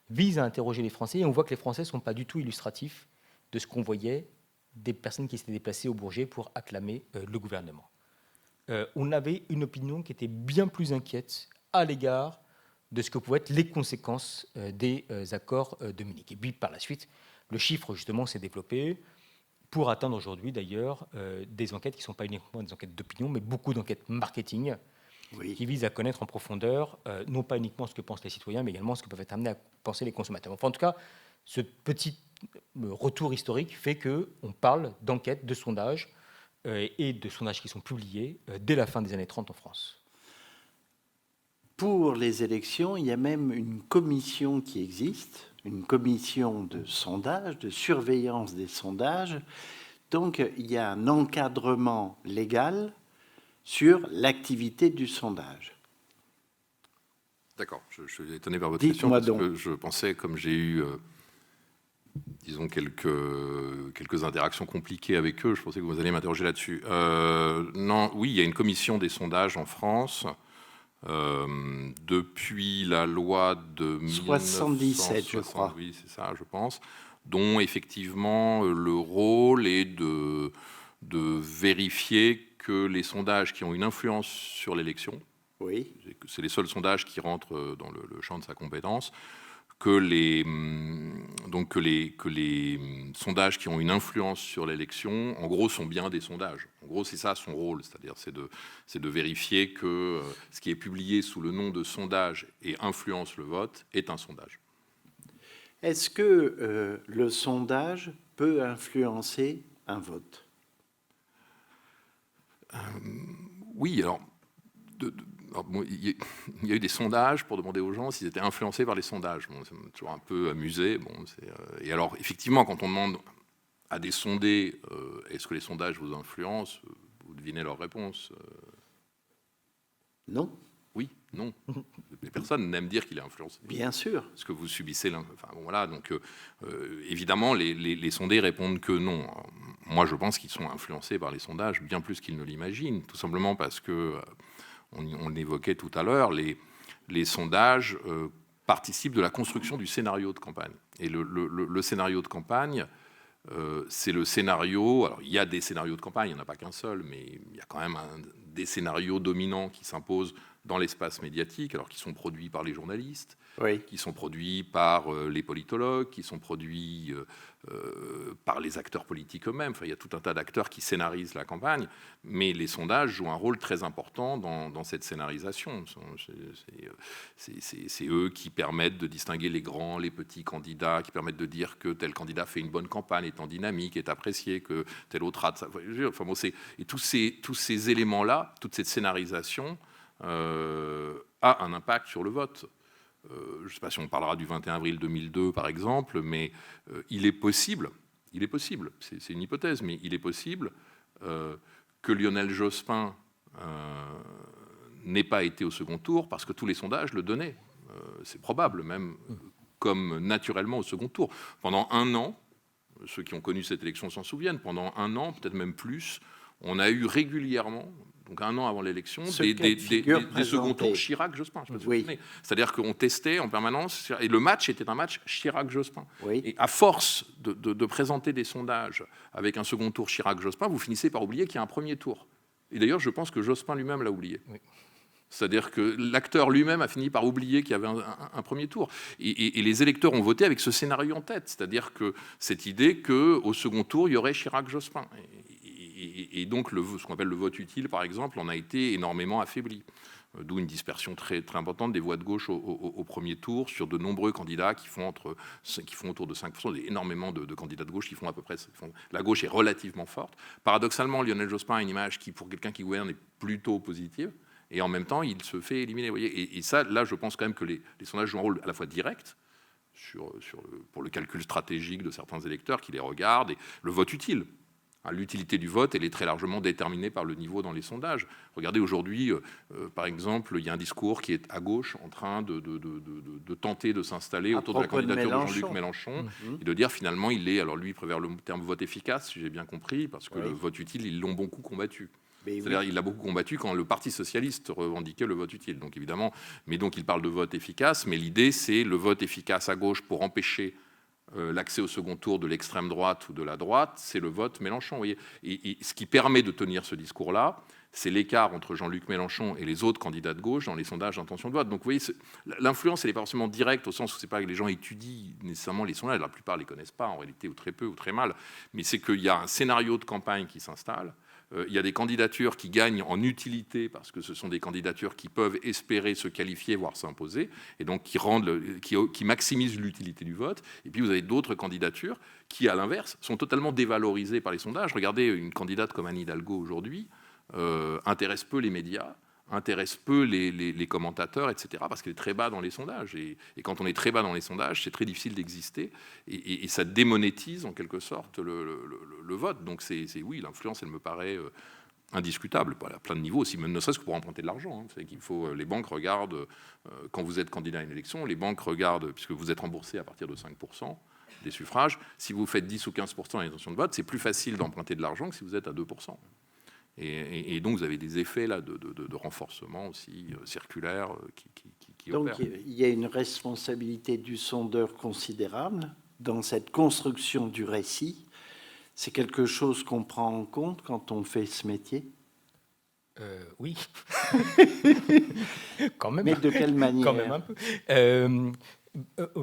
vise à interroger les Français, et on voit que les Français ne sont pas du tout illustratifs de ce qu'on voyait des personnes qui s'étaient déplacées au Bourget pour acclamer le gouvernement. On avait une opinion qui était bien plus inquiète à l'égard de ce que pouvaient être les conséquences des accords de Munich. Et puis, par la suite, le chiffre, justement, s'est développé pour atteindre aujourd'hui, d'ailleurs, des enquêtes qui ne sont pas uniquement des enquêtes d'opinion, mais beaucoup d'enquêtes marketing, oui, qui visent à connaître en profondeur, non pas uniquement ce que pensent les citoyens, mais également ce que peuvent être amenés à penser les consommateurs. Enfin, en tout cas, ce petit retour historique fait qu'on parle d'enquêtes, de sondages, et de sondages qui sont publiés dès la fin des années 30 en France. Pour les élections, il y a même une commission qui existe, une commission de sondage, de surveillance des sondages. Donc, il y a un encadrement légal sur l'activité du sondage. D'accord, je suis étonné par votre question, parce que je pensais, comme j'ai eu... disons, quelques interactions compliquées avec eux. Je pensais que vous alliez m'interroger là-dessus. Non, oui, il y a une commission des sondages en France depuis la loi de 77, je crois. Oui, c'est ça, je pense, dont effectivement le rôle est de vérifier que les sondages qui ont une influence sur l'élection, oui, c'est les seuls sondages qui rentrent dans le champ de sa compétence, que les sondages qui ont une influence sur l'élection, en gros, sont bien des sondages. En gros, c'est ça son rôle, c'est-à-dire c'est de vérifier que ce qui est publié sous le nom de sondage et influence le vote est un sondage. Est-ce que le sondage peut influencer un vote ? Oui, alors... il y a eu des sondages pour demander aux gens s'ils étaient influencés par les sondages. Bon, ça m'a toujours un peu amusé. Bon, et alors, effectivement, quand on demande à des sondés est-ce que les sondages vous influencent, vous devinez leur réponse. Non. Oui, non. Personne n'aime dire qu'il est influencé. Bien sûr. Ce que vous subissez. Enfin, bon, voilà. Donc, évidemment, les sondés répondent que non. Moi, je pense qu'ils sont influencés par les sondages bien plus qu'ils ne l'imaginent, tout simplement parce que... on l'évoquait tout à l'heure, les sondages participent de la construction du scénario de campagne. Et le scénario de campagne, c'est le scénario... Alors, il y a des scénarios de campagne, il n'y en a pas qu'un seul, mais il y a quand même des scénarios dominants qui s'imposent dans l'espace médiatique, alors qui sont produits par les journalistes, oui, qui sont produits par les politologues, qui sont produits par les acteurs politiques eux-mêmes. Enfin, il y a tout un tas d'acteurs qui scénarisent la campagne, mais les sondages jouent un rôle très important dans cette scénarisation. C'est eux qui permettent de distinguer les grands, les petits candidats, qui permettent de dire que tel candidat fait une bonne campagne, est en dynamique, est apprécié, que tel autre a... Enfin, bon, et tous ces éléments-là, toute cette scénarisation a un impact sur le vote. Je ne sais pas si on parlera du 21 avril 2002, par exemple, mais il est possible, c'est une hypothèse, mais il est possible que Lionel Jospin n'ait pas été au second tour parce que tous les sondages le donnaient. C'est probable, même comme naturellement au second tour. Pendant un an, ceux qui ont connu cette élection s'en souviennent, pendant un an, peut-être même plus, on a eu régulièrement, donc un an avant l'élection, Ce des cas de figure seconds tours présenté. Chirac-Jospin. Je sais pas si vous Oui. vous souvenez. C'est-à-dire qu'on testait en permanence, et le match était un match Chirac-Jospin. Oui. Et à force de présenter des sondages avec un second tour Chirac-Jospin, vous finissez par oublier qu'il y a un premier tour. Et d'ailleurs, je pense que Jospin lui-même l'a oublié. Oui. C'est-à-dire que l'acteur lui-même a fini par oublier qu'il y avait un premier tour. Et les électeurs ont voté avec ce scénario en tête, c'est-à-dire que cette idée qu'au second tour, il y aurait Chirac-Jospin. Et donc, ce qu'on appelle le vote utile, par exemple, en a été énormément affaibli. D'où une dispersion très, très importante des voix de gauche au premier tour sur de nombreux candidats qui font autour de 5%. Il y a énormément de candidats de gauche qui font à peu près... La gauche est relativement forte. Paradoxalement, Lionel Jospin a une image qui, pour quelqu'un qui gouverne, est plutôt positive. Et en même temps, il se fait éliminer. Vous voyez. Et ça, là, je pense quand même que les sondages jouent un rôle à la fois direct pour le calcul stratégique de certains électeurs qui les regardent, et le vote utile. L'utilité du vote, elle est très largement déterminée par le niveau dans les sondages. Regardez aujourd'hui, par exemple, il y a un discours qui est à gauche en train de tenter de s'installer autour de la candidature de Jean-Luc Mélenchon et de dire finalement il est, alors lui il préfère le terme vote efficace, si j'ai bien compris, parce que le vote utile, ils l'ont beaucoup combattu. C'est-à-dire il l'a beaucoup combattu quand le Parti socialiste revendiquait le vote utile. Donc évidemment, mais donc il parle de vote efficace, mais l'idée c'est le vote efficace à gauche pour empêcher l'accès au second tour de l'extrême droite ou de la droite, c'est le vote Mélenchon. Vous voyez. Et ce qui permet de tenir ce discours-là, c'est l'écart entre Jean-Luc Mélenchon et les autres candidats de gauche dans les sondages d'intention de vote. Donc vous voyez, l'influence, elle n'est pas forcément directe, au sens où c'est pas que les gens étudient nécessairement les sondages, la plupart ne les connaissent pas en réalité, ou très peu, ou très mal, mais c'est qu'il y a un scénario de campagne qui s'installe. Il y a des candidatures qui gagnent en utilité parce que ce sont des candidatures qui peuvent espérer se qualifier, voire s'imposer, et donc qui maximisent l'utilité du vote. Et puis vous avez d'autres candidatures qui, à l'inverse, sont totalement dévalorisées par les sondages. Regardez, une candidate comme Anne Hidalgo aujourd'hui intéresse peu les médias, intéresse peu les commentateurs, etc., parce qu'elle est très bas dans les sondages. Et quand on est très bas dans les sondages, c'est très difficile d'exister, et ça démonétise en quelque sorte le vote. Donc oui, l'influence, elle me paraît indiscutable, à plein de niveaux, aussi, même ne serait-ce que pour emprunter de l'argent. C'est qu'il faut, les banques regardent, quand vous êtes candidat à une élection, les banques regardent, puisque vous êtes remboursé à partir de 5% des suffrages, si vous faites 10 ou 15% d'intention de vote, c'est plus facile d'emprunter de l'argent que si vous êtes à 2%. Et donc, vous avez des effets là, de renforcement aussi circulaire qui donc, opèrent. il y a une responsabilité du sondeur considérable dans cette construction du récit. C'est quelque chose qu'on prend en compte quand on fait ce métier ? Oui. Quand même. Mais de quelle manière ? Quand même un peu.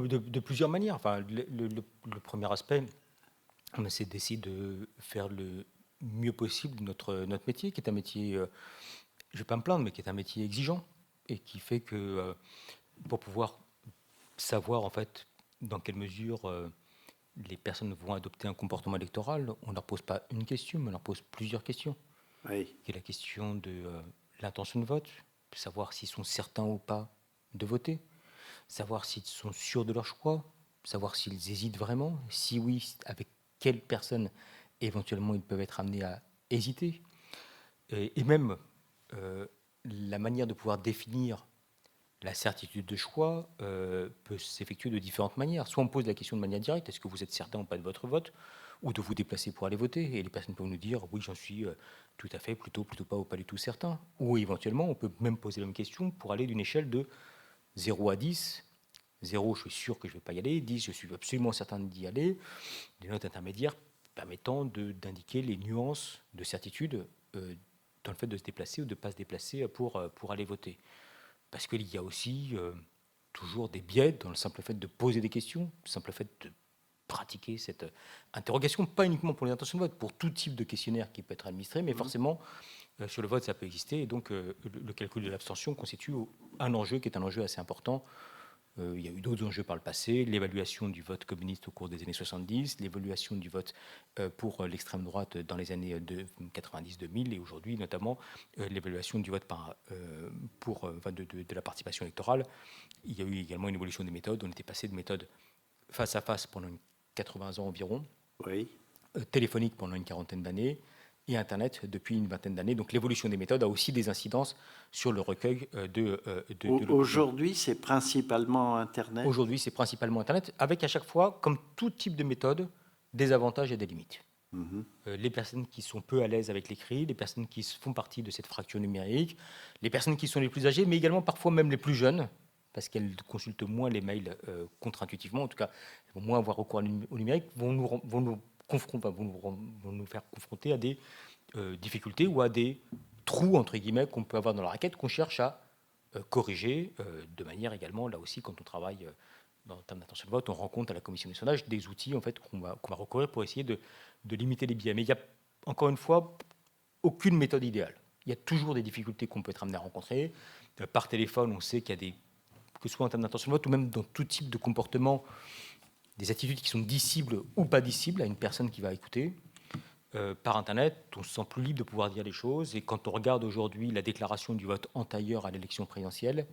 De plusieurs manières. Enfin, le premier aspect, c'est d'essayer de faire le mieux possible notre métier, qui est un métier, je ne vais pas me plaindre, mais qui est un métier exigeant, et qui fait que pour pouvoir savoir en fait dans quelle mesure les personnes vont adopter un comportement électoral, on ne leur pose pas une question, mais on leur pose plusieurs questions. Oui. Qui est la question de l'intention de vote, savoir s'ils sont certains ou pas de voter, savoir s'ils sont sûrs de leur choix, savoir s'ils hésitent vraiment, si oui, avec quelle personne éventuellement ils peuvent être amenés à hésiter, et même la manière de pouvoir définir la certitude de choix peut s'effectuer de différentes manières. Soit on pose la question de manière directe, est-ce que vous êtes certain ou pas de votre vote, ou de vous déplacer pour aller voter, et les personnes peuvent nous dire oui, j'en suis tout à fait, plutôt pas ou pas du tout certain. Ou éventuellement, on peut même poser la même question pour aller d'une échelle de 0 à 10. 0, je suis sûr que je ne vais pas y aller. 10, je suis absolument certain d'y aller. Des notes intermédiaires permettant d'indiquer les nuances de certitude dans le fait de se déplacer ou de ne pas se déplacer pour aller voter. Parce qu'il y a aussi toujours des biais dans le simple fait de poser des questions, le simple fait de pratiquer cette interrogation, pas uniquement pour les intentions de vote, pour tout type de questionnaire qui peut être administré, mais forcément, sur le vote, ça peut exister. Et donc, le calcul de l'abstention constitue un enjeu qui est un enjeu assez important. Il y a eu d'autres enjeux par le passé, l'évaluation du vote communiste au cours des années 70, l'évaluation du vote pour l'extrême droite dans les années 90-2000, et aujourd'hui notamment l'évaluation du vote de la participation électorale. Il y a eu également une évolution des méthodes. On était passé de méthodes face à face pendant 80 ans environ, oui. Téléphonique pendant une quarantaine d'années, et Internet depuis une vingtaine d'années. Donc l'évolution des méthodes a aussi des incidences sur le recueil de Aujourd'hui, c'est principalement Internet. Aujourd'hui, c'est principalement Internet, avec à chaque fois, comme tout type de méthode, des avantages et des limites. Les personnes qui sont peu à l'aise avec l'écrit, les personnes qui font partie de cette fracture numérique, les personnes qui sont les plus âgées, mais également parfois même les plus jeunes, parce qu'elles consultent moins les mails contre-intuitivement, en tout cas, elles vont moins avoir recours au numérique, vont nous faire confronter à des difficultés ou à des trous, entre guillemets, qu'on peut avoir dans la raquette, qu'on cherche à corriger de manière également, là aussi, quand on travaille en termes d'intention de vote, on rencontre à la commission des sondages des outils en fait, qu'on va recourir pour essayer de limiter les biais. Mais il y a, encore une fois, aucune méthode idéale. Il y a toujours des difficultés qu'on peut être amené à rencontrer. Par téléphone, on sait qu'il y a que ce soit en termes d'intention de vote ou même dans tout type de comportement, des attitudes qui sont dissibles ou pas dissibles à une personne qui va écouter. Par Internet, on se sent plus libre de pouvoir dire les choses. Et quand on regarde aujourd'hui la déclaration du vote antérieur à l'élection présidentielle,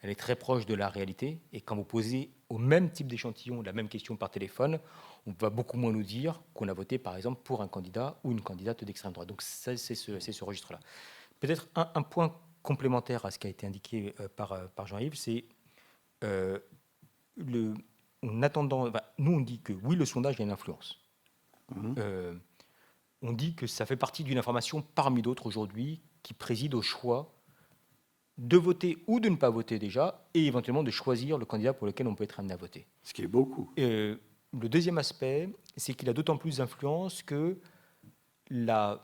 elle est très proche de la réalité. Et quand vous posez au même type d'échantillon la même question par téléphone, on va beaucoup moins nous dire qu'on a voté, par exemple, pour un candidat ou une candidate d'extrême droite. Donc c'est ce registre-là. Peut-être un point complémentaire à ce qui a été indiqué par Jean-Yves, c'est en attendant, nous on dit que oui, le sondage a une influence. On dit que ça fait partie d'une information parmi d'autres aujourd'hui qui préside au choix de voter ou de ne pas voter déjà, et éventuellement de choisir le candidat pour lequel on peut être amené à voter. Ce qui est beaucoup. Le deuxième aspect, c'est qu'il a d'autant plus d'influence que le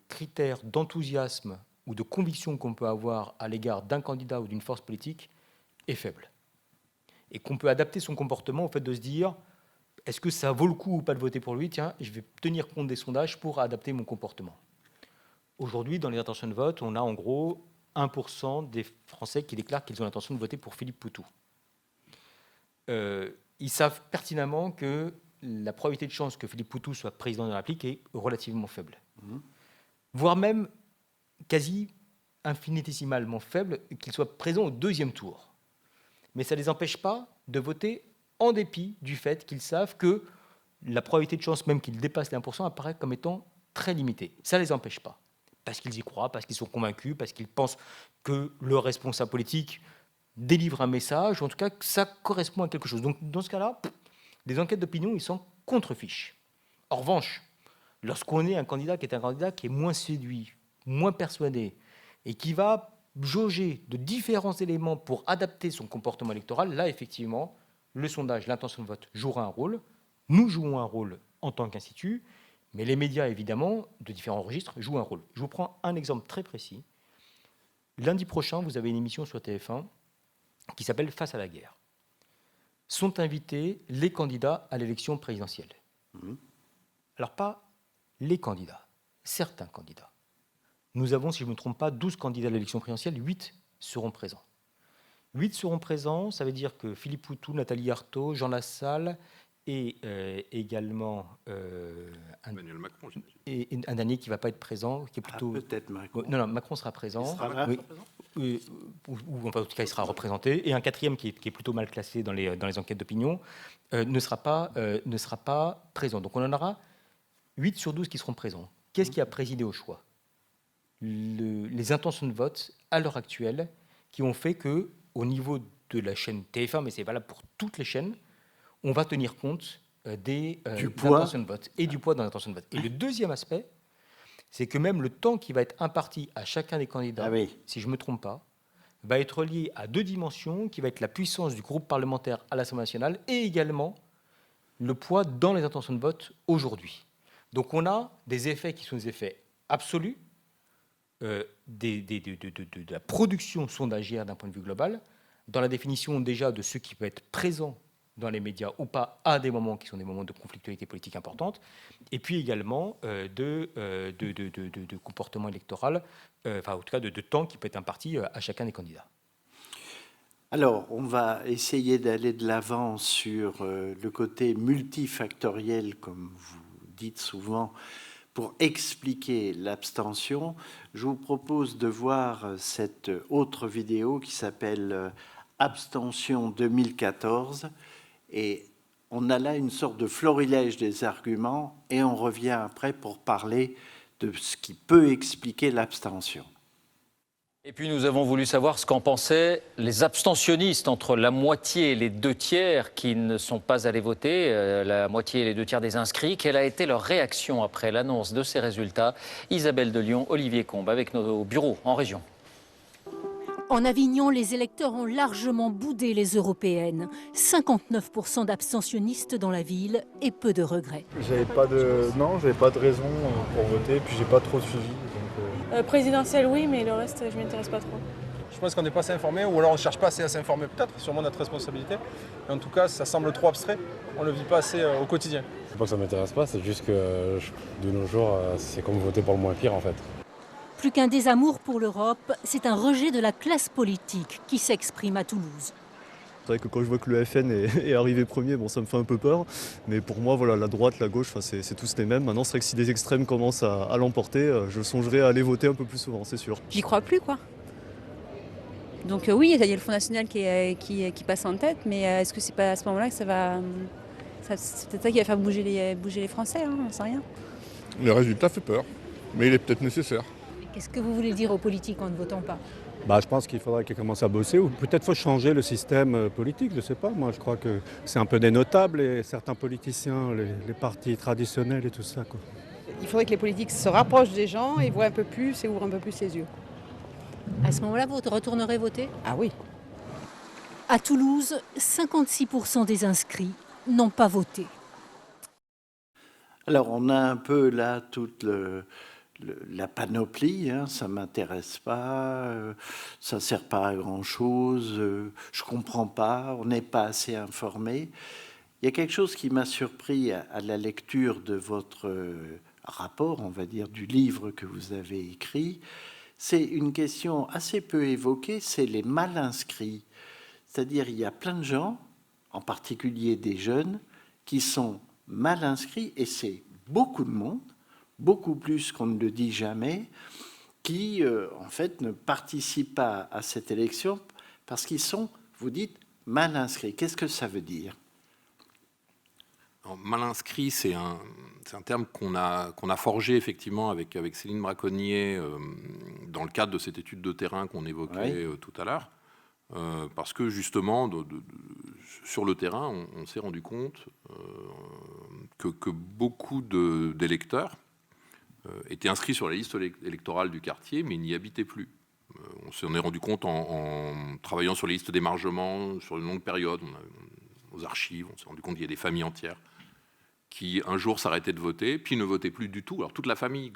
critère d'enthousiasme ou de conviction qu'on peut avoir à l'égard d'un candidat ou d'une force politique est faible. Et qu'on peut adapter son comportement au fait de se dire, est-ce que ça vaut le coup ou pas de voter pour lui? Tiens, je vais tenir compte des sondages pour adapter mon comportement. Aujourd'hui, dans les intentions de vote, on a en gros 1% des Français qui déclarent qu'ils ont l'intention de voter pour Philippe Poutou. Ils savent pertinemment que la probabilité de chance que Philippe Poutou soit président de la République est relativement faible. Voire même quasi infinitésimalement faible qu'il soit présent au deuxième tour. Mais ça ne les empêche pas de voter en dépit du fait qu'ils savent que la probabilité de chance, même qu'ils dépassent les 1%, apparaît comme étant très limitée. Ça ne les empêche pas. Parce qu'ils y croient, parce qu'ils sont convaincus, parce qu'ils pensent que le responsable politique délivre un message, ou en tout cas que ça correspond à quelque chose. Donc dans ce cas-là, des enquêtes d'opinion, ils sont contre-fiches. En revanche, lorsqu'on est un candidat qui est moins séduit, moins persuadé, et qui va jauger de différents éléments pour adapter son comportement électoral, là, effectivement, le sondage, l'intention de vote jouera un rôle. Nous jouons un rôle en tant qu'institut, mais les médias, évidemment, de différents registres, jouent un rôle. Je vous prends un exemple très précis. Lundi prochain, vous avez une émission sur TF1 qui s'appelle « Face à la guerre ». Sont invités les candidats à l'élection présidentielle. Alors, pas les candidats, certains candidats. Nous avons, si je ne me trompe pas, 12 candidats à l'élection présidentielle, 8 seront présents. 8 seront présents, ça veut dire que Philippe Poutou, Nathalie Arthaud, Jean Lassalle et également Emmanuel Macron, et un dernier qui ne va pas être présent, qui est plutôt... peut-être Macron. Non, Macron sera présent. Il sera là, ou enfin, en tout cas, il sera représenté. Et un quatrième qui est plutôt mal classé dans les enquêtes d'opinion ne sera pas présent. Donc on en aura 8 sur 12 qui seront présents. Qu'est-ce qui a présidé au choix? Les intentions de vote, à l'heure actuelle, qui ont fait qu'au niveau de la chaîne TF1, mais c'est valable pour toutes les chaînes, on va tenir compte des intentions de vote et du poids dans l'intention de vote. Et le deuxième aspect, c'est que même le temps qui va être imparti à chacun des candidats, si je ne me trompe pas, va être lié à deux dimensions, qui va être la puissance du groupe parlementaire à l'Assemblée nationale et également le poids dans les intentions de vote aujourd'hui. Donc on a des effets qui sont des effets absolus, de la production sondagière d'un point de vue global, dans la définition déjà de ce qui peut être présent dans les médias ou pas à des moments qui sont des moments de conflictualité politique importante, et puis également de comportement électoral, enfin en tout cas de temps qui peut être imparti à chacun des candidats. Alors, on va essayer d'aller de l'avant sur le côté multifactoriel, comme vous dites souvent, pour expliquer l'abstention. Je vous propose de voir cette autre vidéo qui s'appelle « Abstention 2014 ». Et on a là une sorte de florilège des arguments et on revient après pour parler de ce qui peut expliquer l'abstention. Et puis nous avons voulu savoir ce qu'en pensaient les abstentionnistes, entre la moitié et les 2/3 qui ne sont pas allés voter, la moitié et les 2/3 des inscrits. Quelle a été leur réaction après l'annonce de ces résultats? Isabelle de Lyon, Olivier Combes avec nos bureaux en région. En Avignon, les électeurs ont largement boudé les européennes. 59% d'abstentionnistes dans la ville et peu de regrets. J'avais pas de raison pour voter, puis j'ai pas trop suivi. Présidentielle, oui, mais le reste, je m'intéresse pas trop. Je pense qu'on n'est pas assez informé, ou alors on ne cherche pas assez à s'informer, peut-être, sûrement notre responsabilité. Mais en tout cas, ça semble trop abstrait, on ne le vit pas assez au quotidien. C'est pas que ça m'intéresse pas, c'est juste que de nos jours, c'est comme voter pour le moins pire en fait. Plus qu'un désamour pour l'Europe, c'est un rejet de la classe politique qui s'exprime à Toulouse. C'est vrai que quand je vois que le FN est arrivé premier, bon, ça me fait un peu peur. Mais pour moi, voilà, la droite, la gauche, c'est tous les mêmes. Maintenant, c'est vrai que si des extrêmes commencent à l'emporter, je songerai à aller voter un peu plus souvent, c'est sûr. J'y crois plus, quoi. Donc oui, il y a le Front National qui passe en tête, mais est-ce que c'est pas à ce moment-là que ça va... C'est peut-être ça qui va faire bouger les Français, hein, on ne sait rien. Le résultat fait peur, mais il est peut-être nécessaire. Qu'est-ce que vous voulez dire aux politiques en ne votant pas ? Je pense qu'il faudrait qu'ils commencent à bosser, ou peut-être faut changer le système politique, je ne sais pas. Moi, je crois que c'est un peu des notables et certains politiciens, les partis traditionnels et tout ça, quoi. Il faudrait que les politiques se rapprochent des gens et voient un peu plus et ouvrent un peu plus les yeux. À ce moment-là, vous retournerez voter ? Ah oui. À Toulouse, 56% des inscrits n'ont pas voté. Alors, on a un peu là toute la panoplie, hein, ça ne m'intéresse pas, ça ne sert pas à grand-chose, je ne comprends pas, on n'est pas assez informé. Il y a quelque chose qui m'a surpris à la lecture de votre rapport, on va dire, du livre que vous avez écrit. C'est une question assez peu évoquée, c'est les mal inscrits. C'est-à-dire, il y a plein de gens, en particulier des jeunes, qui sont mal inscrits, et c'est beaucoup de monde, beaucoup plus qu'on ne le dit jamais, qui, en fait, ne participent pas à cette élection parce qu'ils sont, vous dites, mal inscrits. Qu'est-ce que ça veut dire ? Alors, mal inscrit, c'est un terme qu'on a forgé effectivement avec Céline Braconnier dans le cadre de cette étude de terrain qu'on évoquait tout à l'heure. Parce que justement, sur le terrain, on s'est rendu compte que beaucoup d'électeurs étaient inscrits sur la liste électorale du quartier, mais n'y habitaient plus. On s'en est rendu compte en travaillant sur les listes d'émargement sur une longue période, aux archives, on s'est rendu compte qu'il y a des familles entières qui un jour s'arrêtaient de voter, puis ne votaient plus du tout. Alors toute la famille,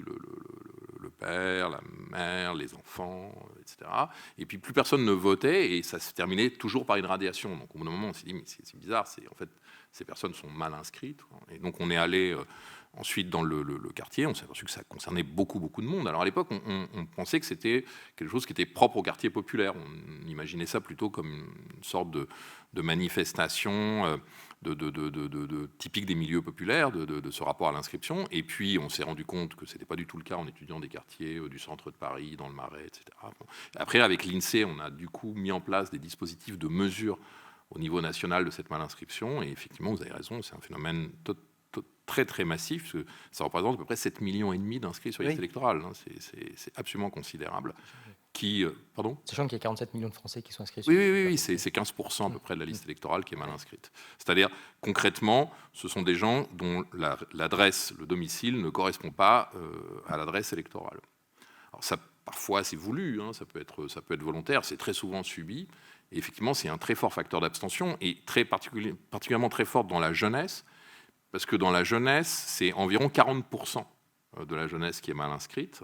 le père, la mère, les enfants, etc. Et puis plus personne ne votait, et ça se terminait toujours par une radiation. Donc au bout d'un moment, on s'est dit, mais c'est bizarre, en fait, ces personnes sont mal inscrites. Et donc on est allé ensuite dans le quartier, on s'est aperçu que ça concernait beaucoup de monde. Alors à l'époque, on pensait que c'était quelque chose qui était propre au quartier populaire. On imaginait ça plutôt comme une sorte de manifestation typique des milieux populaires, de ce rapport à l'inscription. Et puis on s'est rendu compte que ce n'était pas du tout le cas en étudiant des quartiers du centre de Paris, dans le Marais, etc. Bon. Après, avec l'INSEE, on a du coup mis en place des dispositifs de mesure au niveau national de cette mal-inscription. Et effectivement, vous avez raison, c'est un phénomène très très massif, parce que ça représente à peu près 7,5 millions d'inscrits sur la liste électorale. Hein. C'est absolument considérable. Pardon ? Sachant qu'il y a 47 millions de Français qui sont inscrits. Oui, c'est 15% à peu près de la liste électorale qui est mal inscrite. C'est-à-dire, concrètement, ce sont des gens dont l'adresse, le domicile ne correspond pas à l'adresse électorale. Alors ça, parfois, c'est voulu, hein, ça peut être volontaire, c'est très souvent subi. Et effectivement, c'est un très fort facteur d'abstention, et particulièrement très fort dans la jeunesse, parce que dans la jeunesse, c'est environ 40% de la jeunesse qui est mal inscrite.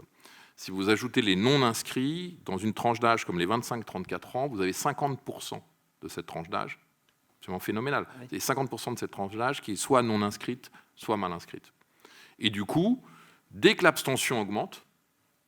Si vous ajoutez les non-inscrits, dans une tranche d'âge comme les 25-34 ans, vous avez 50% de cette tranche d'âge. C'est vraiment phénoménal. Et 50% de cette tranche d'âge qui est soit non-inscrite, soit mal inscrite. Et du coup, dès que l'abstention augmente,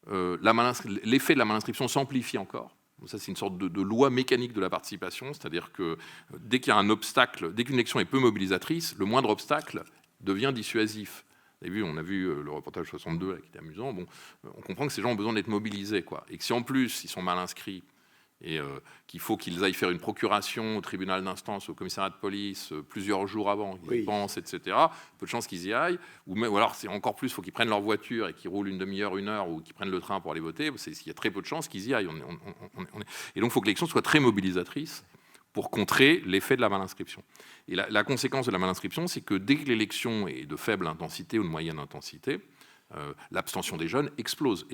l'effet de la mal-inscription s'amplifie encore. Ça, c'est une sorte de loi mécanique de la participation, c'est-à-dire que dès qu'il y a un obstacle, dès qu'une élection est peu mobilisatrice, le moindre obstacle devient dissuasif. Vous avez vu, on a vu le reportage 62 là, qui était amusant. Bon, on comprend que ces gens ont besoin d'être mobilisés, quoi. Et que si en plus ils sont mal inscrits et qu'il faut qu'ils aillent faire une procuration au tribunal d'instance, au commissariat de police, plusieurs jours avant, ils y pensent, etc. Peu de chances qu'ils y aillent. Ou alors, c'est encore plus, il faut qu'ils prennent leur voiture et qu'ils roulent une demi-heure, une heure, ou qu'ils prennent le train pour aller voter. Il y a très peu de chances qu'ils y aillent. Et donc, il faut que l'élection soit très mobilisatrice pour contrer l'effet de la malinscription. Et la conséquence de la malinscription, c'est que dès que l'élection est de faible intensité ou de moyenne intensité, l'abstention des jeunes explose,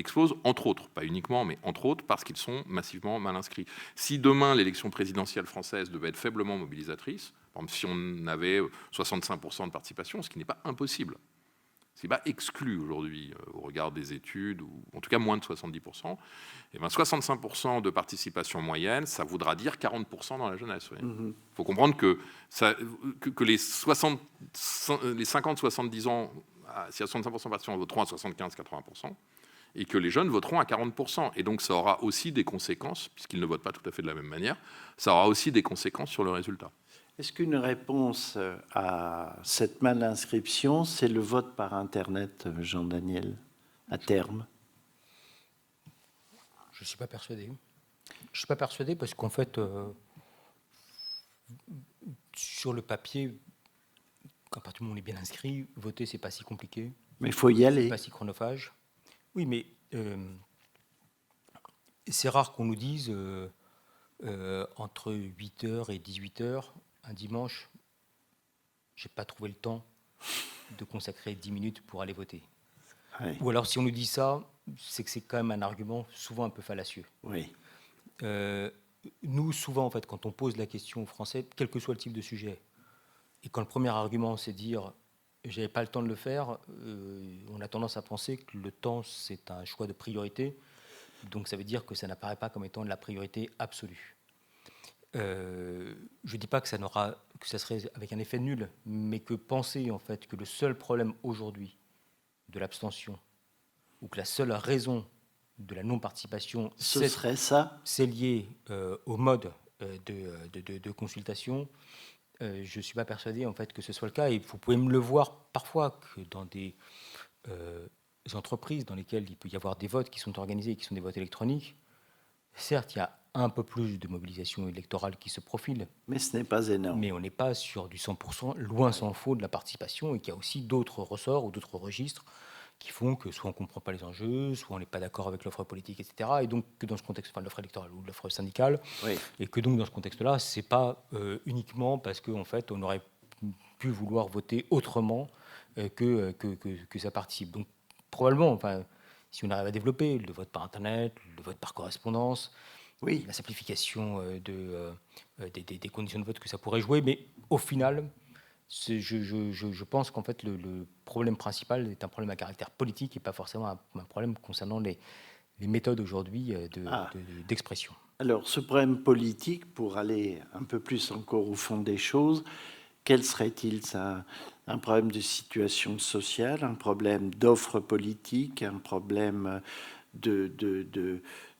entre autres, pas uniquement, mais entre autres, parce qu'ils sont massivement mal inscrits. Si demain l'élection présidentielle française devait être faiblement mobilisatrice, par exemple, si on avait 65% de participation, ce qui n'est pas impossible, ce qui n'est pas exclu aujourd'hui au regard des études, ou en tout cas moins de 70%, et bien 65% de participation moyenne, ça voudra dire 40% dans la jeunesse. Il faut comprendre que les 50-70 ans, si à 65% de participants voteront à 75-80%, et que les jeunes voteront à 40%. Et donc ça aura aussi des conséquences, puisqu'ils ne votent pas tout à fait de la même manière, ça aura aussi des conséquences sur le résultat. Est-ce qu'une réponse à cette malinscription, c'est le vote par Internet, Jean-Daniel, à terme? Je ne suis pas persuadé. Je ne suis pas persuadé parce qu'en fait, sur le papier, à partir du moment où on est bien inscrit, voter, c'est pas si compliqué. Mais il faut y aller. C'est pas si chronophage. Oui, mais c'est rare qu'on nous dise entre 8h et 18h, un dimanche, j'ai pas trouvé le temps de consacrer 10 minutes pour aller voter. Oui. Ou alors, si on nous dit ça, c'est que c'est quand même un argument souvent un peu fallacieux. Oui. Nous, souvent, en fait, quand on pose la question aux Français, quel que soit le type de sujet, et quand le premier argument, c'est dire « j'avais pas le temps de le faire », on a tendance à penser que le temps, c'est un choix de priorité. Donc ça veut dire que ça n'apparaît pas comme étant de la priorité absolue. Je ne dis pas que ça serait avec un effet nul, mais que penser en fait que le seul problème aujourd'hui de l'abstention, ou que la seule raison de la non-participation, c'est lié au mode de consultation. Je ne suis pas persuadé en fait, que ce soit le cas. Et vous pouvez me le voir parfois que dans des entreprises dans lesquelles il peut y avoir des votes qui sont organisés et qui sont des votes électroniques, certes, il y a un peu plus de mobilisation électorale qui se profile. Mais ce n'est pas énorme. Mais on n'est pas sur du 100%, loin s'en faut, de la participation, et qu'il y a aussi d'autres ressorts ou d'autres registres qui font que soit on ne comprend pas les enjeux, soit on n'est pas d'accord avec l'offre politique, etc. Et donc que dans ce contexte, enfin l'offre électorale ou l'offre syndicale, et que donc dans ce contexte-là, c'est pas uniquement parce qu'en fait on aurait pu vouloir voter autrement que ça participe. Donc probablement, enfin, si on arrive à développer le vote par Internet, le vote par correspondance, la simplification des conditions de vote que ça pourrait jouer, mais au final, je pense qu'en fait le problème principal est un problème à caractère politique et pas forcément un problème concernant les méthodes aujourd'hui d'expression. Alors ce problème politique, pour aller un peu plus encore au fond des choses, quel serait-il? Ça, un problème de situation sociale, un problème d'offre politique, un problème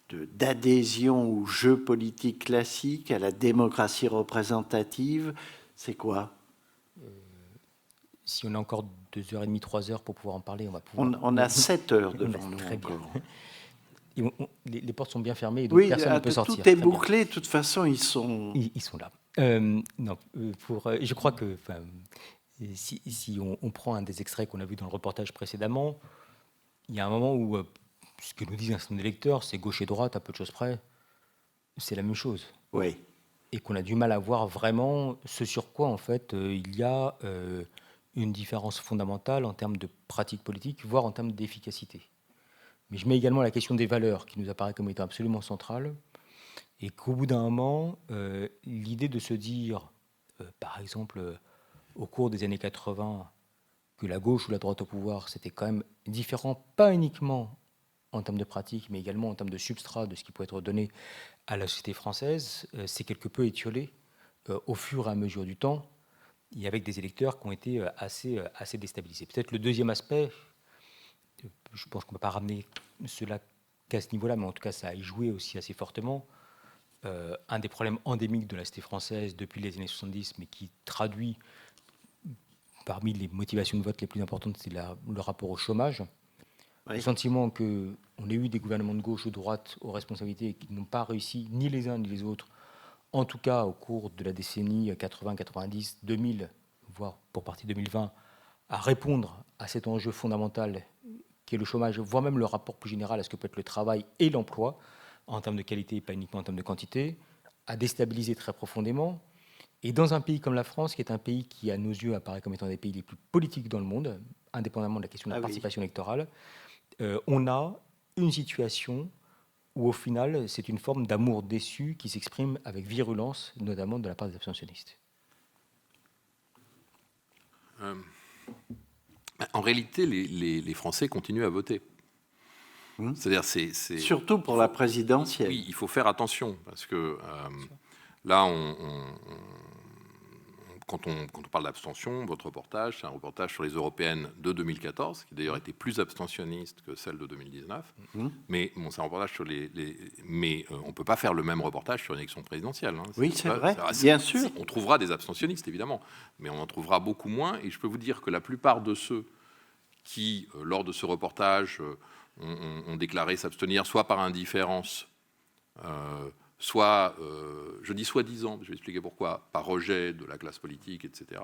d'adhésion au jeu politique classique, à la démocratie représentative? C'est quoi? Si on a encore 2h30, 3 heures pour pouvoir en parler, on va pouvoir... On a 7 heures devant nous très encore. Bien. Les portes sont bien fermées, donc personne ne peut sortir. Tout est bouclé, de toute façon, ils sont là. Je crois que si on prend un des extraits qu'on a vu dans le reportage précédemment, il y a un moment où ce que nous disent un certain nombre d'électeurs, c'est gauche et droite, à peu de choses près, c'est la même chose. Oui. Et qu'on a du mal à voir vraiment ce sur quoi, en fait, il y a une différence fondamentale en termes de pratique politique, voire en termes d'efficacité. Mais je mets également la question des valeurs, qui nous apparaît comme étant absolument centrale, et qu'au bout d'un moment, l'idée de se dire, par exemple, au cours des années 80, que la gauche ou la droite au pouvoir, c'était quand même différent, pas uniquement en termes de pratique, mais également en termes de substrat de ce qui peut être donné à la société française, c'est quelque peu étiolé au fur et à mesure du temps, et avec des électeurs qui ont été assez déstabilisés. Peut-être le deuxième aspect, je pense qu'on ne peut pas ramener cela qu'à ce niveau-là, mais en tout cas, ça a joué aussi assez fortement. Un des problèmes endémiques de la société française depuis les années 70, mais qui traduit parmi les motivations de vote les plus importantes, c'est le rapport au chômage. Le sentiment qu'on ait eu des gouvernements de gauche ou de droite aux responsabilités et qui n'ont pas réussi, ni les uns ni les autres, en tout cas au cours de la décennie 80, 90, 2000, voire pour partie 2020, à répondre à cet enjeu fondamental qui est le chômage, voire même le rapport plus général à ce que peut être le travail et l'emploi, en termes de qualité et pas uniquement en termes de quantité, à déstabiliser très profondément. Et dans un pays comme la France, qui est un pays qui, à nos yeux, apparaît comme étant un des pays les plus politiques dans le monde, indépendamment de la question de la participation électorale, on a une situation où, au final, c'est une forme d'amour déçu qui s'exprime avec virulence, notamment de la part des abstentionnistes. En réalité, les Français continuent à voter. C'est-à-dire, surtout pour la présidentielle. Oui, il faut faire attention, parce que là, quand on parle d'abstention, votre reportage, c'est un reportage sur les européennes de 2014, qui d'ailleurs était plus abstentionniste que celle de 2019. Mais bon, c'est un reportage sur mais on ne peut pas faire le même reportage sur une élection présidentielle. Oui, c'est vrai, bien sûr. On trouvera des abstentionnistes, évidemment, mais on en trouvera beaucoup moins. Et je peux vous dire que la plupart de ceux qui, lors de ce reportage, ont déclaré s'abstenir, soit par indifférence, soit, je dis soi-disant, je vais expliquer pourquoi, par rejet de la classe politique, etc.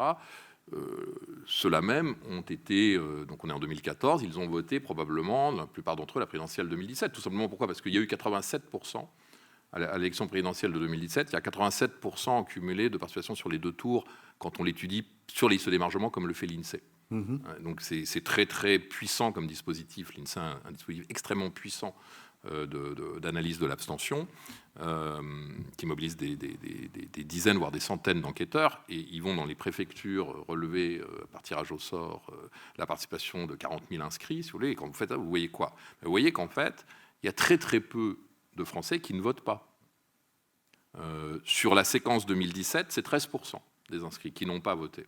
Ceux-là même ont été, donc on est en 2014, ils ont voté probablement, la plupart d'entre eux, la présidentielle 2017. Tout simplement pourquoi ? Parce qu'il y a eu 87% à l'élection présidentielle de 2017, il y a 87% en cumulé de participation sur les deux tours quand on l'étudie sur les listes d'émargement comme le fait l'INSEE. Donc c'est très très puissant comme dispositif, l'INSEE, un dispositif extrêmement puissant d'analyse de l'abstention, qui mobilise des dizaines, voire des centaines d'enquêteurs, et ils vont dans les préfectures relever par tirage au sort la participation de 40 000 inscrits, si vous voulez, et quand vous faites ça, vous voyez quoi ? Vous voyez qu'en fait, il y a très très peu de Français qui ne votent pas. Sur la séquence 2017, c'est 13% des inscrits qui n'ont pas voté.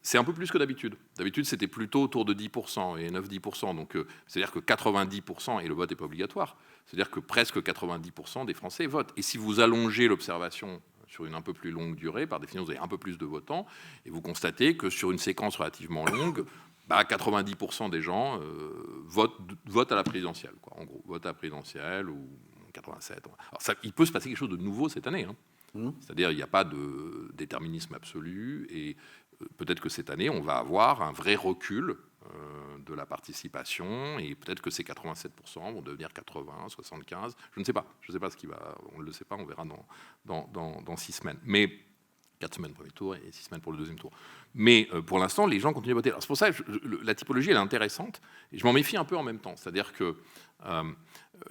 C'est un peu plus que d'habitude. D'habitude, c'était plutôt autour de 10% et 9-10%. Donc, c'est-à-dire que 90%, et le vote n'est pas obligatoire, c'est-à-dire que presque 90% des Français votent. Et si vous allongez l'observation sur une un peu plus longue durée, par définition, vous avez un peu plus de votants, et vous constatez que sur une séquence relativement longue, 90% des gens votent à la présidentielle, quoi, en gros, votent à la présidentielle ou 87. Alors ça, il peut se passer quelque chose de nouveau cette année, c'est-à-dire il n'y a pas de déterminisme absolu, et peut-être que cette année, on va avoir un vrai recul de la participation, et peut-être que ces 87% vont devenir 80, 75, je ne sais pas ce qui va, on ne le sait pas, on verra dans 6 semaines. Mais 4 semaines premier tour et 6 semaines pour le deuxième tour. Mais pour l'instant, les gens continuent à voter. Alors c'est pour ça que la typologie, elle est intéressante, et je m'en méfie un peu en même temps. C'est-à-dire que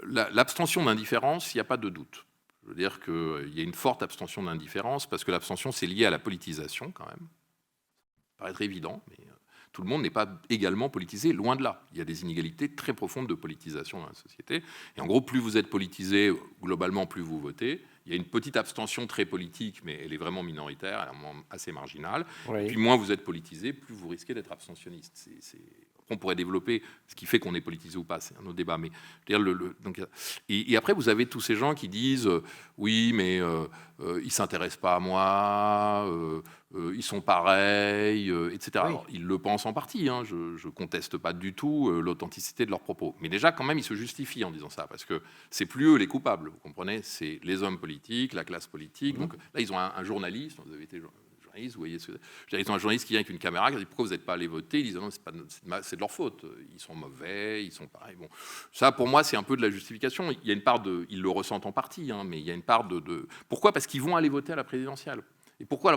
l'abstention d'indifférence, il n'y a pas de doute. Je veux dire qu'il y a une forte abstention d'indifférence, parce que l'abstention, c'est lié à la politisation, quand même. Ça paraît très évident, mais tout le monde n'est pas également politisé, loin de là. Il y a des inégalités très profondes de politisation dans la société. Et en gros, plus vous êtes politisé, globalement, plus vous votez. Il y a une petite abstention très politique, mais elle est vraiment minoritaire, elle est assez marginale. Oui. Puis moins vous êtes politisé, plus vous risquez d'être abstentionniste. On pourrait développer ce qui fait qu'on est politisé ou pas, c'est un autre débat. Mais, et après, vous avez tous ces gens qui disent oui, mais ils ne s'intéressent pas à moi, ils sont pareils, etc. Oui. Alors, ils le pensent en partie, je ne conteste pas du tout l'authenticité de leurs propos. Mais déjà, quand même, ils se justifient en disant ça, parce que c'est plus eux les coupables, vous comprenez ? C'est les hommes politiques, la classe politique. Donc là, ils ont un journaliste, vous avez été journaliste, vous voyez, ils ont un journaliste qui vient avec une caméra, qui dit pourquoi vous n'êtes pas allé voter, ils disent non, c'est de leur faute, ils sont mauvais, ils sont pareils. Bon, ça pour moi c'est un peu de la justification. Il y a une part de, ils le ressentent en partie, mais il y a une part de pourquoi ? Parce qu'ils vont aller voter à la présidentielle. Et pourquoi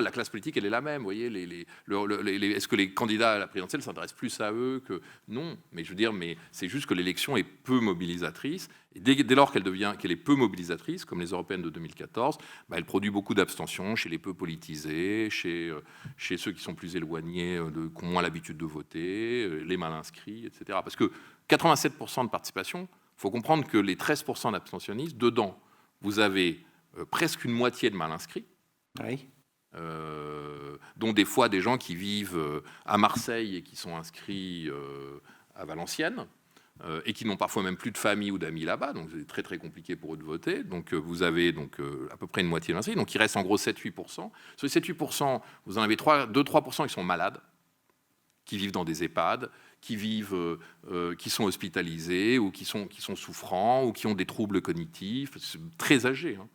la classe politique elle est la même, vous voyez, est-ce que les candidats à la présidentielle s'intéressent plus à eux que non ? Mais je veux dire, mais c'est juste que l'élection est peu mobilisatrice. Et dès lors qu'elle est peu mobilisatrice, comme les européennes de 2014, elle produit beaucoup d'abstention chez les peu politisés, chez ceux qui sont plus éloignés, qui ont moins l'habitude de voter, les mal inscrits, etc. Parce que 87% de participation, il faut comprendre que les 13% d'abstentionnistes, dedans, vous avez presque une moitié de mal inscrits. Oui. Dont des fois des gens qui vivent à Marseille et qui sont inscrits à Valenciennes et qui n'ont parfois même plus de famille ou d'amis là-bas, donc c'est très très compliqué pour eux de voter. Donc vous avez à peu près une moitié d'inscrits, donc il reste en gros 7-8%. Sur les 7-8%, vous en avez 2-3% qui sont malades. qui vivent dans des EHPAD, qui sont hospitalisés ou qui sont souffrants ou qui ont des troubles cognitifs, très âgés. Hein.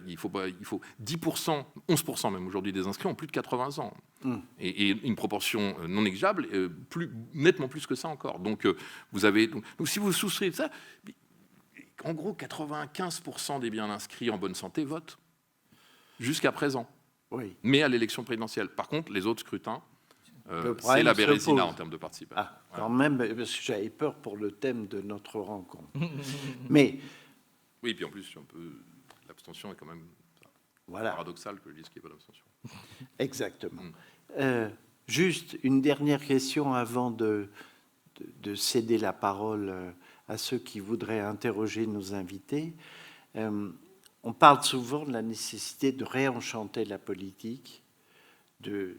Il faut 10%, 11% même aujourd'hui des inscrits ont plus de 80 ans. Et une proportion non négligeable, nettement plus que ça encore. Donc, donc si vous souscrivez ça, en gros, 95% des bien inscrits en bonne santé votent, jusqu'à présent. Oui. Mais à l'élection présidentielle. Par contre, les autres scrutins, c'est la Bérésina en termes de participation. Ah, quand même, parce que j'avais peur pour le thème de notre rencontre. Mais... Oui, puis en plus, l'abstention est quand même paradoxal que je dise qu'il n'y ait pas d'abstention. Exactement. Juste une dernière question avant de céder la parole à ceux qui voudraient interroger nos invités. On parle souvent de la nécessité de réenchanter la politique, de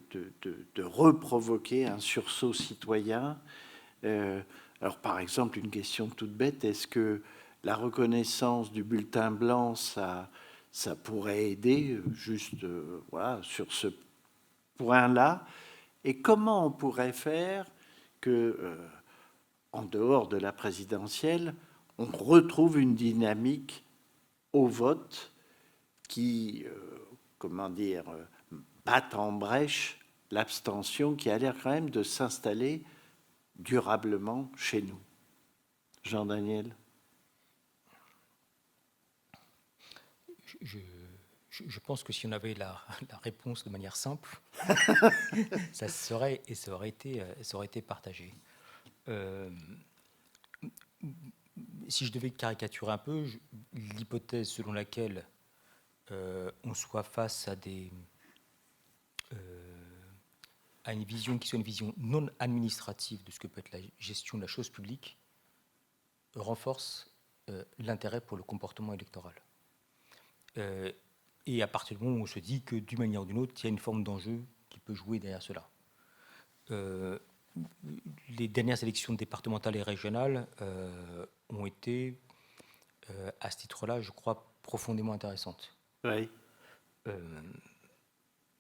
reprovoquer un sursaut citoyen. Alors, par exemple, une question toute bête, est-ce que la reconnaissance du bulletin blanc, ça pourrait aider juste sur ce point-là? Et comment on pourrait faire que, en dehors de la présidentielle, on retrouve une dynamique au vote qui, batte en brèche l'abstention qui a l'air quand même de s'installer durablement chez nous? Jean-Daniel? Je pense que si on avait la réponse de manière simple, ça aurait été partagé. Si je devais caricaturer un peu, l'hypothèse selon laquelle on soit face à une vision qui soit une vision non administrative de ce que peut être la gestion de la chose publique renforce l'intérêt pour le comportement électoral. Et à partir du moment où on se dit que d'une manière ou d'une autre, il y a une forme d'enjeu qui peut jouer derrière cela. Les dernières élections départementales et régionales ont été, à ce titre-là, je crois, profondément intéressantes. Oui.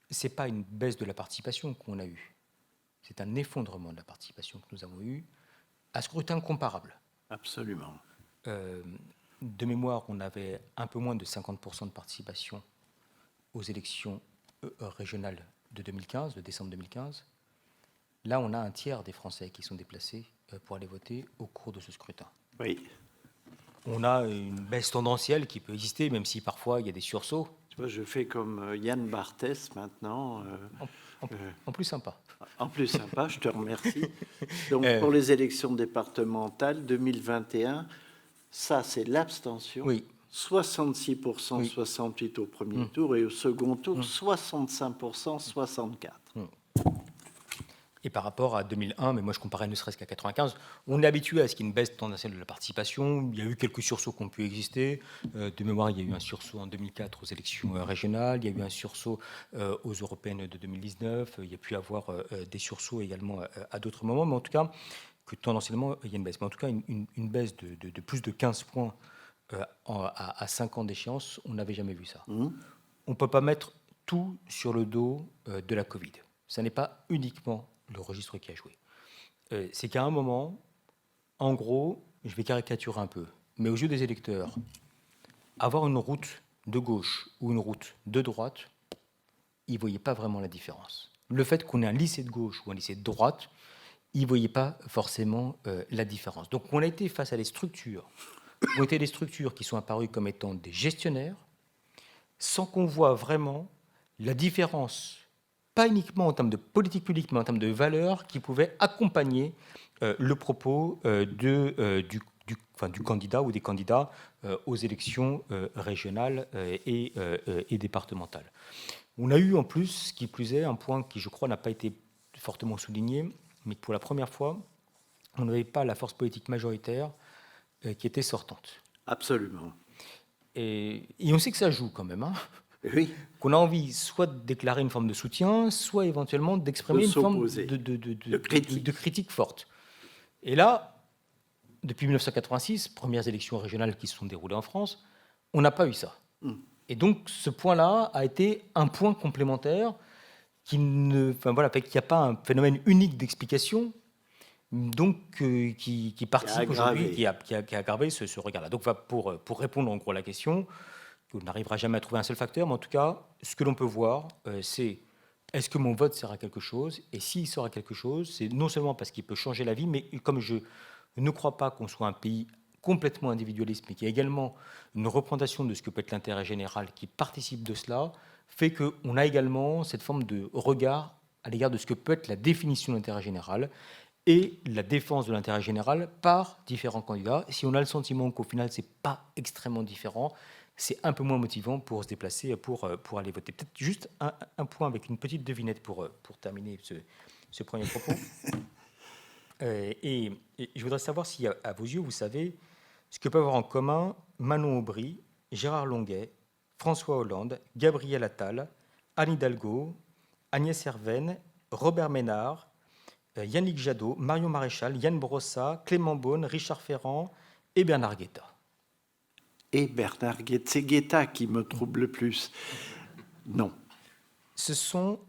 Ce n'est pas une baisse de la participation qu'on a eue, c'est un effondrement de la participation que nous avons eu à scrutin comparable. Absolument. De mémoire, on avait un peu moins de 50% de participation aux élections régionales de 2015, de décembre 2015. Là, on a un tiers des Français qui sont déplacés pour aller voter au cours de ce scrutin. Oui. On a une baisse tendancielle qui peut exister, même si parfois il y a des sursauts. Tu vois, je fais comme Yann Barthès maintenant. En plus sympa. En plus sympa, je te remercie. Donc, pour les élections départementales 2021, ça, c'est l'abstention. Oui. 66%, oui. 68% au premier tour, et au second tour, 65%, 64%. Et par rapport à 2001, mais moi je comparais ne serait-ce qu'à 95, on est habitué à ce qu'il y ait une baisse tendancielle de la participation. Il y a eu quelques sursauts qui ont pu exister. De mémoire, il y a eu un sursaut en 2004 aux élections régionales, il y a eu un sursaut aux européennes de 2019, il y a pu y avoir des sursauts également à d'autres moments, mais en tout cas, que tendanciellement, il y a une baisse. Mais en tout cas, une baisse de plus de 15 points à 5 ans d'échéance, on n'avait jamais vu ça. On ne peut pas mettre tout sur le dos de la Covid. Ce n'est pas uniquement le registre qui a joué. C'est qu'à un moment, en gros, je vais caricaturer un peu, mais aux yeux des électeurs, avoir une route de gauche ou une route de droite, ils ne voyaient pas vraiment la différence. Le fait qu'on ait un lycée de gauche ou un lycée de droite, ils ne voyaient pas forcément la différence. Donc on a été face à des structures, ont été des structures qui sont apparues comme étant des gestionnaires, sans qu'on voit vraiment la différence, pas uniquement en termes de politique publique, mais en termes de valeurs qui pouvaient accompagner le propos du candidat ou des candidats aux élections régionales et départementales. On a eu en plus, qui plus est, un point qui, je crois, n'a pas été fortement souligné, mais pour la première fois, on n'avait pas la force politique majoritaire qui était sortante. Absolument. Et on sait que ça joue quand même, hein. Oui. Qu'on a envie soit de déclarer une forme de soutien, soit éventuellement d'exprimer une forme de critique forte. Et là, depuis 1986, premières élections régionales qui se sont déroulées en France, on n'a pas eu ça. Et donc ce point-là a été un point complémentaire qu'il n'y a pas un phénomène unique d'explication, donc qui participe aujourd'hui, qui a aggravé ce regard-là. Donc pour répondre en gros à la question, on n'arrivera jamais à trouver un seul facteur, mais en tout cas, ce que l'on peut voir, c'est est-ce que mon vote sert à quelque chose? Et s'il sert à quelque chose, c'est non seulement parce qu'il peut changer la vie, mais comme je ne crois pas qu'on soit un pays complètement individualiste, mais qu'il y a également une représentation de ce que peut être l'intérêt général qui participe de cela, fait qu'on a également cette forme de regard à l'égard de ce que peut être la définition de l'intérêt général et la défense de l'intérêt général par différents candidats. Si on a le sentiment qu'au final, ce n'est pas extrêmement différent, c'est un peu moins motivant pour se déplacer, pour aller voter. Peut-être juste un point avec une petite devinette pour terminer ce premier propos. Et je voudrais savoir si, à vos yeux, vous savez ce que peuvent avoir en commun Manon Aubry, Gérard Longuet, François Hollande, Gabriel Attal, Anne Hidalgo, Agnès Herven, Robert Ménard, Yannick Jadot, Marion Maréchal, Yann Brossat, Clément Beaune, Richard Ferrand et Bernard Guetta. Et Bernard Guetta, c'est Guetta qui me trouble le plus. Non. Ce sont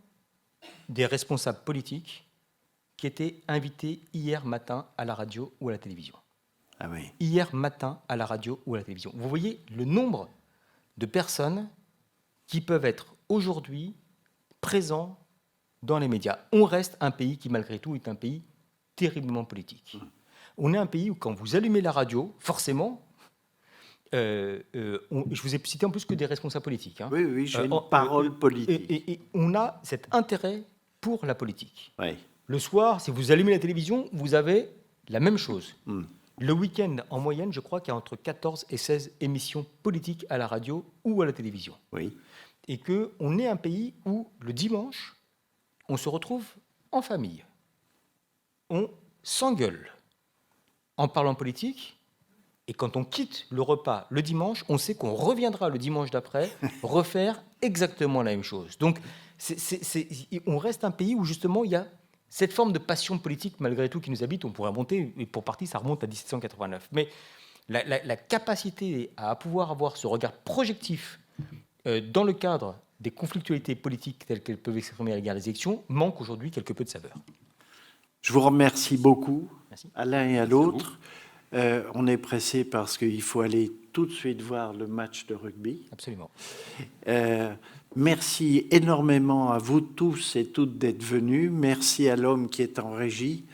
des responsables politiques qui étaient invités hier matin à la radio ou à la télévision. Ah oui. Hier matin à la radio ou à la télévision. Vous voyez le nombre de personnes qui peuvent être aujourd'hui présents dans les médias. On reste un pays qui, malgré tout, est un pays terriblement politique. On est un pays où, quand vous allumez la radio, forcément, je vous ai cité en plus que des responsables politiques. Hein. Oui, j'ai une parole politique. Et on a cet intérêt pour la politique. Oui. Le soir, si vous allumez la télévision, vous avez la même chose. Le week-end, en moyenne, je crois qu'il y a entre 14 et 16 émissions politiques à la radio ou à la télévision. Oui. Et qu'on est un pays où, le dimanche, on se retrouve en famille. On s'engueule en parlant politique. Et quand on quitte le repas le dimanche, on sait qu'on reviendra le dimanche d'après refaire exactement la même chose. Donc, on reste un pays où, justement, il y a cette forme de passion politique, malgré tout, qui nous habite. On pourrait remonter, et pour partie, ça remonte à 1789. Mais la capacité à pouvoir avoir ce regard projectif dans le cadre des conflictualités politiques telles qu'elles peuvent s'exprimer à l'égard des élections manque aujourd'hui quelque peu de saveur. Je vous remercie beaucoup, Merci. à l'un et à l'autre. On est pressé parce qu'il faut aller tout de suite voir le match de rugby. Absolument. Merci énormément à vous tous et toutes d'être venus. Merci à l'homme qui est en régie.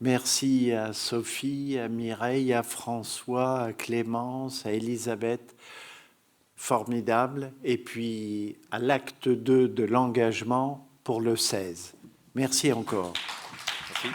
Merci à Sophie, à Mireille, à François, à Clémence, à Elisabeth. Formidable. Et puis à l'acte 2 de l'engagement pour le 16. Merci encore. Merci.